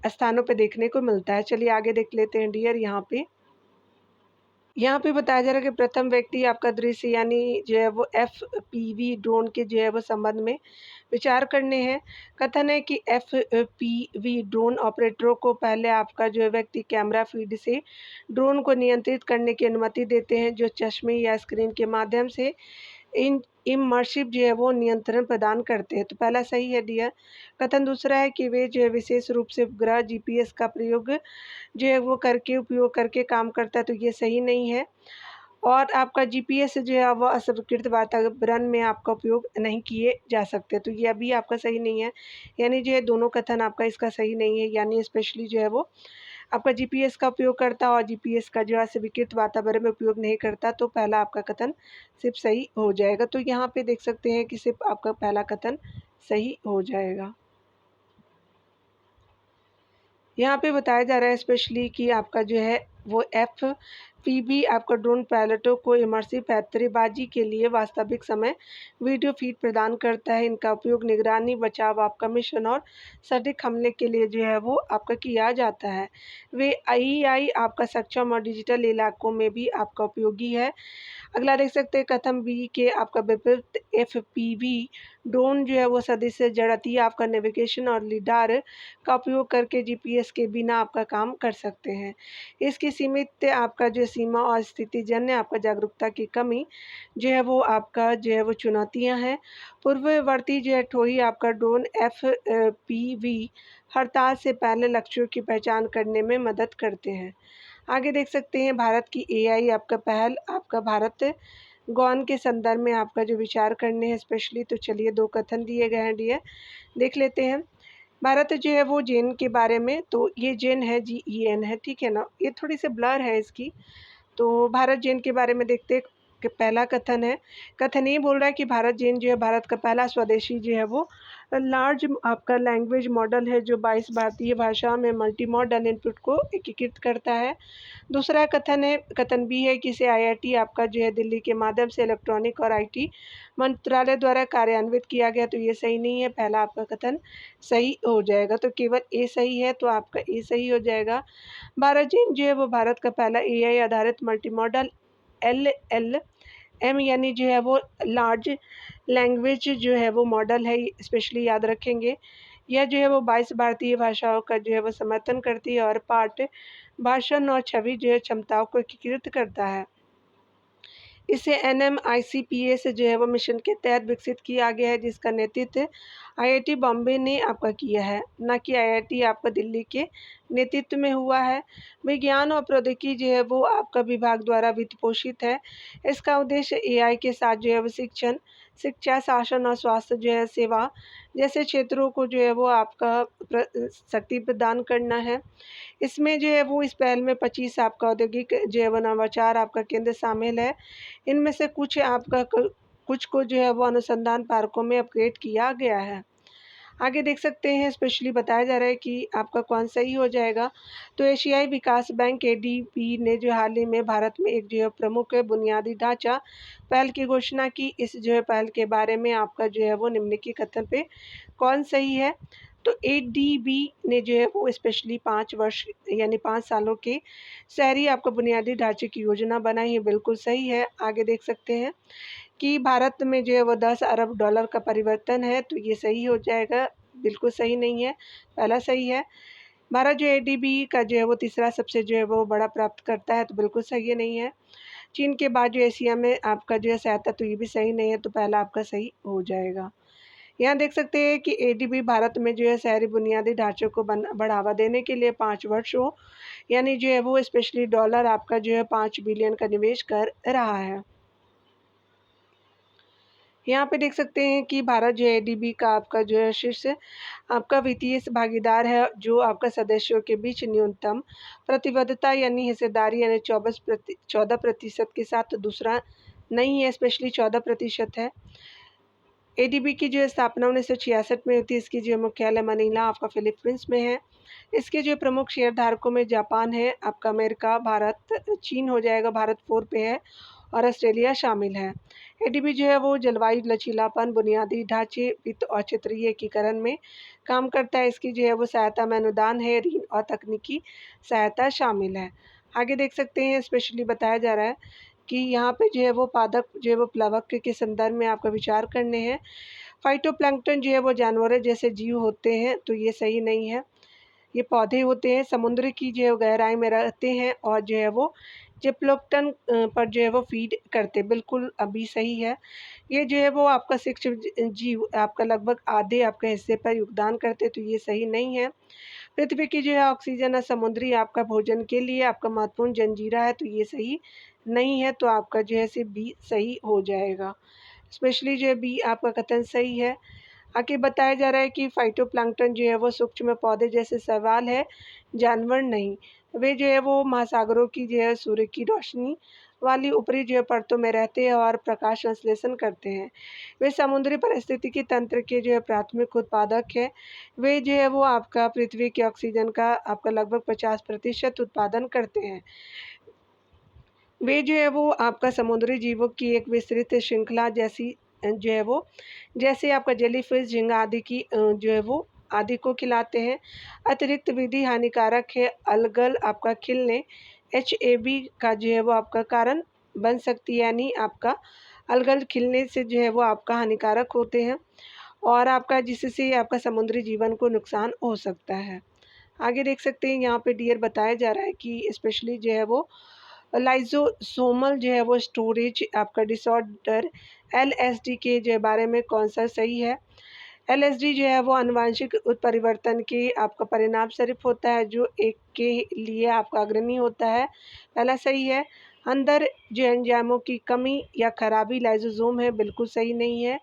स्थानों पे देखने को मिलता है। चलिए आगे देख लेते हैं डियर। यहाँ पे बताया जा रहा है कि प्रथम व्यक्ति आपका दृश्य यानी जो है वो FPV ड्रोन के जो है वो संबंध में विचार करने हैं। कथन है कि FPV ड्रोन ऑपरेटरों को पहले आपका जो है व्यक्ति कैमरा फीड से ड्रोन को नियंत्रित करने की अनुमति देते हैं, जो चश्मे या स्क्रीन के माध्यम से इमर्सिव जो है वो नियंत्रण प्रदान करते हैं। तो पहला सही है डियर। कथन दूसरा है कि वे जो है विशेष रूप से उपग्रह GPS का प्रयोग जो है वो उपयोग करके काम करता है, तो ये सही नहीं है। और आपका जीपीएस जो है वो अस्वीकृत वातावरण में आपका उपयोग नहीं किए जा सकते, तो ये अभी आपका सही नहीं है। यानी जो है दोनों कथन आपका इसका सही नहीं है, यानी स्पेशली जो है वो आपका जीपीएस का उपयोग करता और जीपीएस का जो है अस्वीकृत वातावरण में उपयोग नहीं करता, तो पहला आपका कथन सिर्फ सही हो जाएगा। तो यहाँ पे देख सकते हैं कि सिर्फ आपका पहला कथन सही हो जाएगा। यहाँ पे बताया जा रहा है स्पेशली कि आपका जो है वो एफपीवी आपका ड्रोन पायलटों को इमर्सिव पैंतरेबाजी के लिए वास्तविक समय वीडियो फीड प्रदान करता है। इनका उपयोग निगरानी, बचाव आपका मिशन और सटीक हमले के लिए जो है वो आपका किया जाता है। वे आईईआई आपका सक्षम और डिजिटल इलाकों में भी आपका उपयोगी है। अगला देख सकते हैं कथन बी के आपका विपरीत एफपीवी ड्रोन जो है वो सदस्य जड़ती आपका नेविगेशन और लिडार का उपयोग करके जीपीएस के बिना आपका काम कर सकते हैं। इसकी सीमित आपका जो सीमा और स्थितिजन्य आपका जागरूकता की कमी जो है वो आपका जो है वो चुनौतियां हैं। पूर्ववर्ती जो है ठोही आपका ड्रोन एफपीवी हड़ताल से पहले लक्ष्यों की पहचान करने में मदद करते हैं। आगे देख सकते हैं भारत की एआई आपका पहल आपका भारत गौन के संदर्भ में आपका जो विचार करने हैं स्पेशली, तो चलिए दो कथन दिए गए हैं डियर, देख लेते हैं। भारत जो है वो जेन के बारे में, तो ये जेन है GEN है, ठीक है ना, ये थोड़ी सी ब्लर है इसकी। तो भारत जेन के बारे में देखते हैं कि पहला कथन है, कथन ये बोल रहा है कि भारत जेन जो है भारत का पहला स्वदेशी जो है वो लार्ज आपका लैंग्वेज मॉडल है जो 22 भारतीय भाषा में मल्टी मॉडल इनपुट को एकीकृत करता है। दूसरा कथन है, कथन बी है कि इसे आईआईटी आपका जो है दिल्ली के माध्यम से इलेक्ट्रॉनिक और आईटी मंत्रालय द्वारा कार्यान्वित किया गया, तो ये सही नहीं है, पहला आपका कथन सही हो जाएगा। तो केवल ए सही है, तो आपका ए सही हो जाएगा। भारत जेन जो है वो भारत का पहला एआई आधारित मल्टी मॉडल LLM यानी जो है वो लार्ज लैंग्वेज जो है वो मॉडल है, स्पेशली याद रखेंगे। यह जो है वो 22 भारतीय भाषाओं का जो है वो समर्थन करती है और पाठ, भाषण और छवि जो है क्षमताओं को एकीकृत करता है। इसे NMICPS जो है वो मिशन के तहत विकसित किया गया है, जिसका नेतृत्व आईआईटी बॉम्बे ने आपका किया है, न कि आईआईटी आपका दिल्ली के नेतृत्व में हुआ है। विज्ञान और प्रौद्योगिकी जो है वो आपका विभाग द्वारा वित्त पोषित है। इसका उद्देश्य एआई के साथ जो है वो शिक्षा, शासन और स्वास्थ्य जो है सेवा जैसे क्षेत्रों को जो है वो आपका शक्ति प्रदान करना है। इसमें जो है वो इस पहल में 25 आपका औद्योगिक जो है वो नवाचार आपका केंद्र शामिल है। इनमें से कुछ आपका कुछ को जो है वो अनुसंधान पार्कों में अपग्रेड किया गया है। आगे देख सकते हैं स्पेशली बताया जा रहा है कि आपका कौन सही हो जाएगा। तो एशियाई विकास बैंक ADB ने जो हाल ही में भारत में एक जो है प्रमुख बुनियादी ढांचा पहल की घोषणा की। इस जो है पहल के बारे में आपका जो है वो निम्नलिखित कथन पे कौन सही है। तो ADB ने जो है वो स्पेशली 5 वर्ष यानी 5 सालों के शहरी आपका बुनियादी ढांचे की योजना बनाई है, बिल्कुल सही है। आगे देख सकते हैं कि भारत में जो है वो 10 अरब डॉलर का परिवर्तन है, तो ये सही हो जाएगा, बिल्कुल सही नहीं है, पहला सही है। भारत जो ADB का जो है वो तीसरा सबसे जो है वो बड़ा प्राप्त करता है, तो बिल्कुल सही है, नहीं है। चीन के बाद जो एशिया में आपका जो है सहायता, तो ये भी सही नहीं है, तो पहला आपका सही हो जाएगा। यहाँ देख सकते हैं कि ADB भारत में जो है शहरी बुनियादी ढांचे को बढ़ावा देने के लिए 5 वर्षों यानी जो है वो स्पेशली डॉलर आपका जो है 5 बिलियन का निवेश कर रहा है। यहाँ पे देख सकते हैं कि भारत जो ADB का आपका जो है शीर्ष आपका वित्तीय भागीदार है, जो आपका सदस्यों के बीच न्यूनतम प्रतिबद्धता यानी हिस्सेदारी यानी 14% के साथ, तो दूसरा नहीं है, स्पेशली 14% है। ADB की जो स्थापना 1966 में हुई थी। इसकी जो मुख्यालय मनीला आपका फिलीपींस में है। इसके जो प्रमुख शेयरधारकों में जापान है, आपका अमेरिका, भारत, चीन हो जाएगा, भारत 4 पे है, और ऑस्ट्रेलिया शामिल है। ADB जो है वो जलवायु लचीलापन, बुनियादी ढांचे, वित्त और क्षेत्रीय एकीकरण में काम करता है। इसकी जो है वो सहायता में अनुदान है, ऋण और तकनीकी सहायता शामिल है। आगे देख सकते हैं स्पेशली बताया जा रहा है कि यहाँ पे जो है वो पादप जो है वो प्लवक के संदर्भ में आपका विचार करने हैं। फाइटोप्लैंक्टन जो है वो जानवरों जैसे जीव होते हैं, तो ये सही नहीं है, ये पौधे होते हैं, समुद्र की जो है गहराई में रहते हैं और जो है वो जिप्लोक्टन पर जो है वो फीड करते, बिल्कुल अभी सही है। ये जो है वो आपका शिक्ष जीव आपका लगभग आधे आपके हिस्से पर योगदान करते, तो ये सही नहीं है। पृथ्वी की जो है ऑक्सीजन और समुद्री आपका भोजन के लिए आपका महत्वपूर्ण जंजीरा है, तो ये सही नहीं है, तो आपका जो है सिर्फ बी सही हो जाएगा। स्पेशली जो है बी आपका कथन सही है। आगे बताया जा रहा है कि फाइटोप्लैंक्टन जो है वो सूक्ष्म पौधे जैसे सवाल है, जानवर नहीं। वे जो है वो महासागरों की जो है सूर्य की रोशनी वाली ऊपरी जो है परतों में रहते हैं और प्रकाश संश्लेषण करते हैं। वे समुद्री पारिस्थितिकी तंत्र के जो है प्राथमिक उत्पादक है। वे जो है वो आपका पृथ्वी के ऑक्सीजन का आपका लगभग 50% उत्पादन करते हैं। वे जो है वो आपका समुद्री जीवों की एक विस्तृत श्रृंखला जैसी जो है वो जैसे आपका जेलीफिश, झींगा आदि की जो है वो आदि को खिलाते हैं। अतिरिक्त विधि हानिकारक है। अलगल आपका खिलने HAB का जो है वो आपका कारण बन सकती है, यानी आपका अलगल खिलने से जो है वो आपका हानिकारक होते हैं और आपका जिससे आपका समुद्री जीवन को नुकसान हो सकता है। आगे देख सकते हैं यहाँ पे डियर बताया जा रहा है कि स्पेशली जो है वो लाइसोसोमल जो है वो स्टोरेज आपका डिसऑर्डर LSD के जो बारे में कौन सा सही है। LSD जो है वो आनुवंशिक उत्परिवर्तन के आपका परिणाम स्वरूप होता है जो एक के लिए आपका अग्रणी होता है, पहला सही है। अंदर जो एंजाइमों की कमी या खराबी लाइसोसोम है, बिल्कुल सही नहीं है।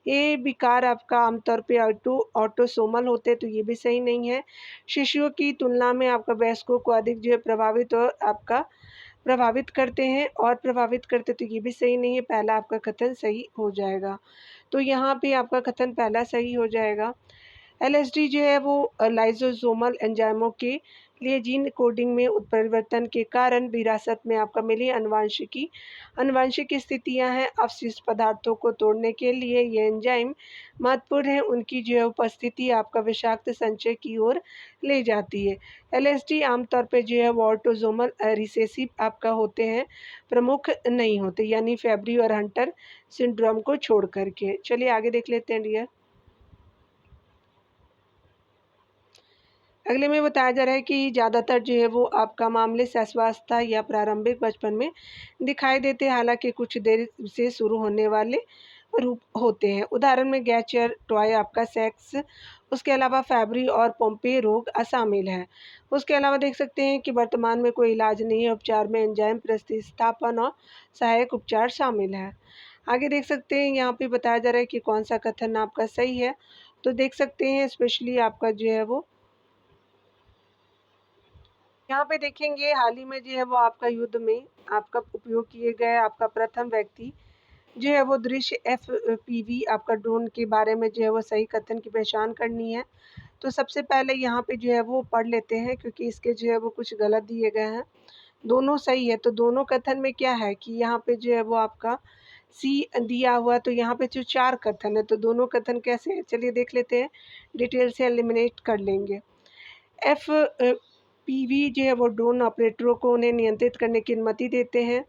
ये विकार आपका आमतौर पे ऑटोसोमल होते हैं, तो ये भी सही नहीं है। शिशुओं की तुलना में आपका वयस्कों को अधिक जो है प्रभावित और आपका प्रभावित करते हैं और प्रभावित करते, तो ये भी सही नहीं है, पहला आपका कथन सही हो जाएगा। तो यहाँ पे आपका कथन पहला सही हो जाएगा। LSD जो है वो लाइसोसोमल एंजाइमों के लिए जीन कोडिंग में उत्परिवर्तन के कारण विरासत में आपका मिली आनुवंशिक स्थितियां हैं। अवशिष्ट पदार्थों को तोड़ने के लिए ये एंजाइम महत्वपूर्ण है। उनकी जो है उपस्थिति आपका विषाक्त संचय की ओर ले जाती है। LSD आमतौर पे जो है वो ऑटोसोमल रिसेसिव आपका होते हैं, प्रमुख नहीं होते, यानी फेब्री और हंटर सिंड्रोम को छोड़ करके। चलिए आगे देख लेते हैं डियर। अगले में बताया जा रहा है कि ज़्यादातर जो है वो आपका मामले सहस्वावस्था या प्रारंभिक बचपन में दिखाई देते हैं, हालांकि कुछ देर से शुरू होने वाले रूप होते हैं। उदाहरण में गैचर टॉय आपका सेक्स, उसके अलावा फैब्री और पोम्पे रोग अशामिल है। उसके अलावा देख सकते हैं कि वर्तमान में कोई इलाज नहीं है। उपचार में एंजाइम प्रतिस्थापन और सहायक उपचार शामिल है। आगे देख सकते हैं यहाँ पे बताया जा रहा है कि कौन सा कथन आपका सही है। तो देख सकते हैं स्पेशली आपका जो है वो यहाँ पे देखेंगे हाल ही में जो है वो आपका युद्ध में आपका उपयोग किए गए आपका प्रथम व्यक्ति जो है वो दृश्य FPV आपका ड्रोन के बारे में जो है वो सही कथन की पहचान करनी है। तो सबसे पहले यहाँ पे जो है वो पढ़ लेते हैं, क्योंकि इसके जो है वो कुछ गलत दिए गए हैं। दोनों सही है, तो दोनों कथन में क्या है कि यहाँ पे जो है वो आपका सी दिया हुआ, तो यहाँ पे जो 4 कथन है, तो दोनों कथन कैसे हैं चलिए देख लेते हैं, डिटेल से एलिमिनेट कर लेंगे। FPV जो है वो ड्रोन ऑपरेटरों को उन्हें नियंत्रित करने की अनुमति देते हैं।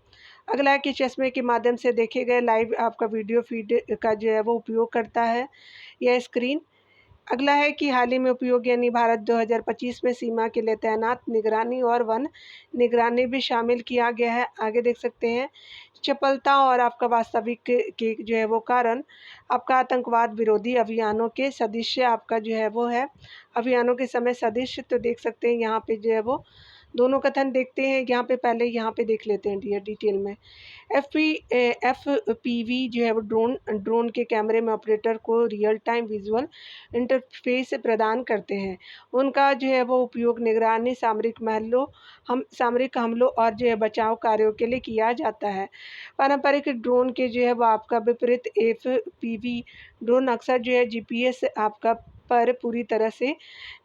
अगला है कि चश्मे के माध्यम से देखे गए लाइव आपका वीडियो फीड का जो है वो उपयोग करता है यह स्क्रीन। अगला है कि हाल ही में उपयोग यानी भारत 2025 में सीमा के लिए तैनात निगरानी और वन निगरानी भी शामिल किया गया है। आगे देख सकते हैं चपलता और आपका वास्तविक के जो है वो कारण आपका आतंकवाद विरोधी अभियानों के सदस्य आपका जो है वो है अभियानों के समय सदस्य। तो देख सकते हैं यहाँ पे जो है वो दोनों कथन देखते हैं। यहाँ पे पहले यहाँ पे देख लेते हैं डिटेल में। FPV जो है वो ड्रोन के कैमरे में ऑपरेटर को रियल टाइम विजुअल इंटरफेस प्रदान करते हैं। उनका जो है वो उपयोग निगरानी, सामरिक हमलों और जो है बचाव कार्यों के लिए किया जाता है। पारंपरिक ड्रोन के जो है वो आपका विपरीत FPV ड्रोन अक्सर जो है GPS आपका पर पूरी तरह से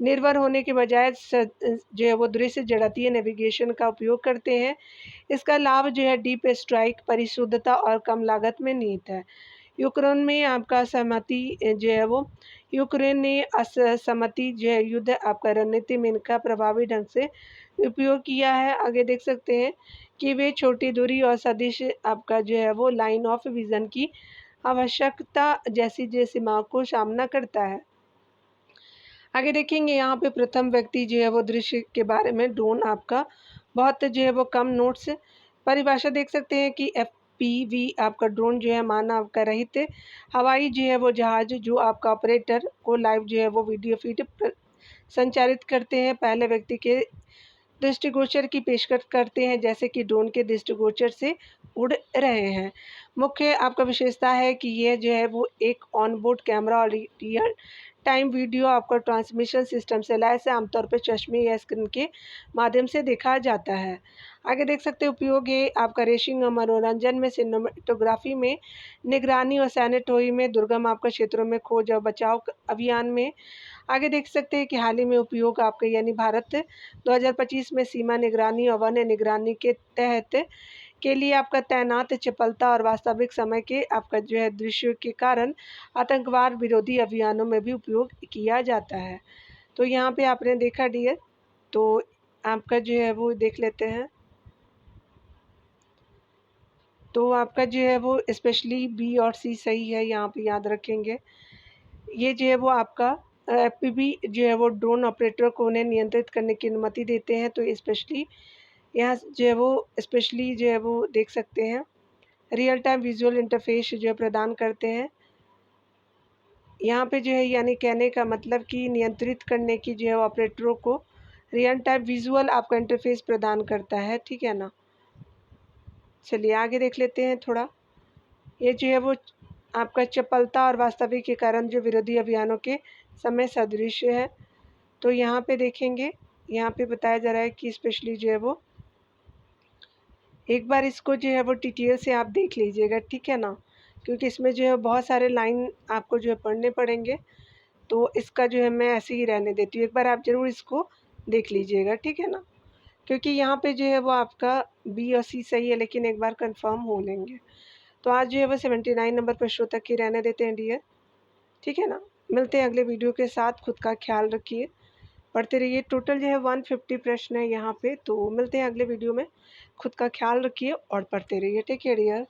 निर्भर होने के बजाय जो है वो दृश्य जड़तीय नेविगेशन का उपयोग करते हैं। इसका लाभ जो है डीप स्ट्राइक, परिशुद्धता और कम लागत में निहित है। यूक्रेन में आपका असहमति जो है वो यूक्रेन ने असहमति जो है युद्ध आपका रणनीति में इनका प्रभावी ढंग से उपयोग किया है। आगे देख सकते हैं कि वे छोटी दूरी और सदिश आपका जो है वो लाइन ऑफ विजन की आवश्यकता जैसी सीमाओं को सामना करता है। आगे देखेंगे यहाँ पे प्रथम व्यक्ति जो है वो दृश्य के बारे में ड्रोन आपका बहुत जो है वो कम नोट्स परिभाषा देख सकते हैं कि FPV आपका ड्रोन जो है मानव का रहित हवाई जो है वो जहाज जो आपका ऑपरेटर को लाइव जो है वो वीडियो फीड संचारित करते हैं, पहले व्यक्ति के दृष्टिगोचर की पेशकश करते हैं, जैसे कि ड्रोन के दृष्टिगोचर से उड़ रहे हैं। मुख्य आपका विशेषता है कि ये जो है वो एक ऑन बोर्ड कैमरा और रियल टाइम वीडियो आपका ट्रांसमिशन सिस्टम से लैस है, आमतौर पर चश्मे या स्क्रीन के माध्यम से देखा जाता है। आगे देख सकते हैं उपयोग ये आपका रेसिंग और मनोरंजन में, सिनेमेटोग्राफी में, निगरानी और सैनिटरी में, दुर्गम आपका क्षेत्रों में खोज और बचाव अभियान में। आगे देख सकते हैं कि हाल ही में उपयोग आपके यानी भारत 2025 में सीमा निगरानी और वन्य निगरानी के तहत के लिए आपका तैनात चपलता और वास्तविक समय के आपका जो है दृश्य के कारण आतंकवाद विरोधी अभियानों में भी उपयोग किया जाता है। तो यहाँ पे आपने देखा डियर, तो आपका जो है वो देख लेते हैं। तो आपका जो है वो स्पेशली बी और सी सही है, यहाँ पे याद रखेंगे। ये जो है वो आपका एफपीवी जो है वो ड्रोन ऑपरेटर को उन्हें नियंत्रित करने की अनुमति देते हैं। तो स्पेशली यहाँ जो है वो स्पेशली जो है वो देख सकते हैं रियल टाइम विजुअल इंटरफेस जो है प्रदान करते हैं। यहाँ पे जो है यानी कहने का मतलब कि नियंत्रित करने की जो है ऑपरेटरों को रियल टाइम विजुअल आपका इंटरफेस प्रदान करता है, ठीक है ना। चलिए आगे देख लेते हैं थोड़ा। ये जो है वो आपका चपलता और वास्तविक के कारण जो विरोधी अभियानों के समय सदृश्य है। तो यहाँ पे देखेंगे, यहाँ पे बताया जा रहा है कि स्पेशली जो है वो एक बार इसको जो है वो डिटेल से आप देख लीजिएगा, ठीक है ना, क्योंकि इसमें जो है बहुत सारे लाइन आपको जो है पढ़ने पड़ेंगे। तो इसका जो है मैं ऐसे ही रहने देती हूँ, एक बार आप ज़रूर इसको देख लीजिएगा, ठीक है ना, क्योंकि यहाँ पे जो है वो आपका बी और सी सही है, लेकिन एक बार कंफर्म हो लेंगे। तो आज जो है वो 79 नंबर प्रश्नों तक ही रहने देते हैं डियर, ठीक है ना। मिलते हैं अगले वीडियो के साथ, खुद का ख्याल रखिए, पढ़ते रहिए। टोटल जो है 150 प्रश्न है यहाँ पे। तो मिलते हैं अगले वीडियो में, खुद का ख्याल रखिए और पढ़ते रहिए। Take care dear.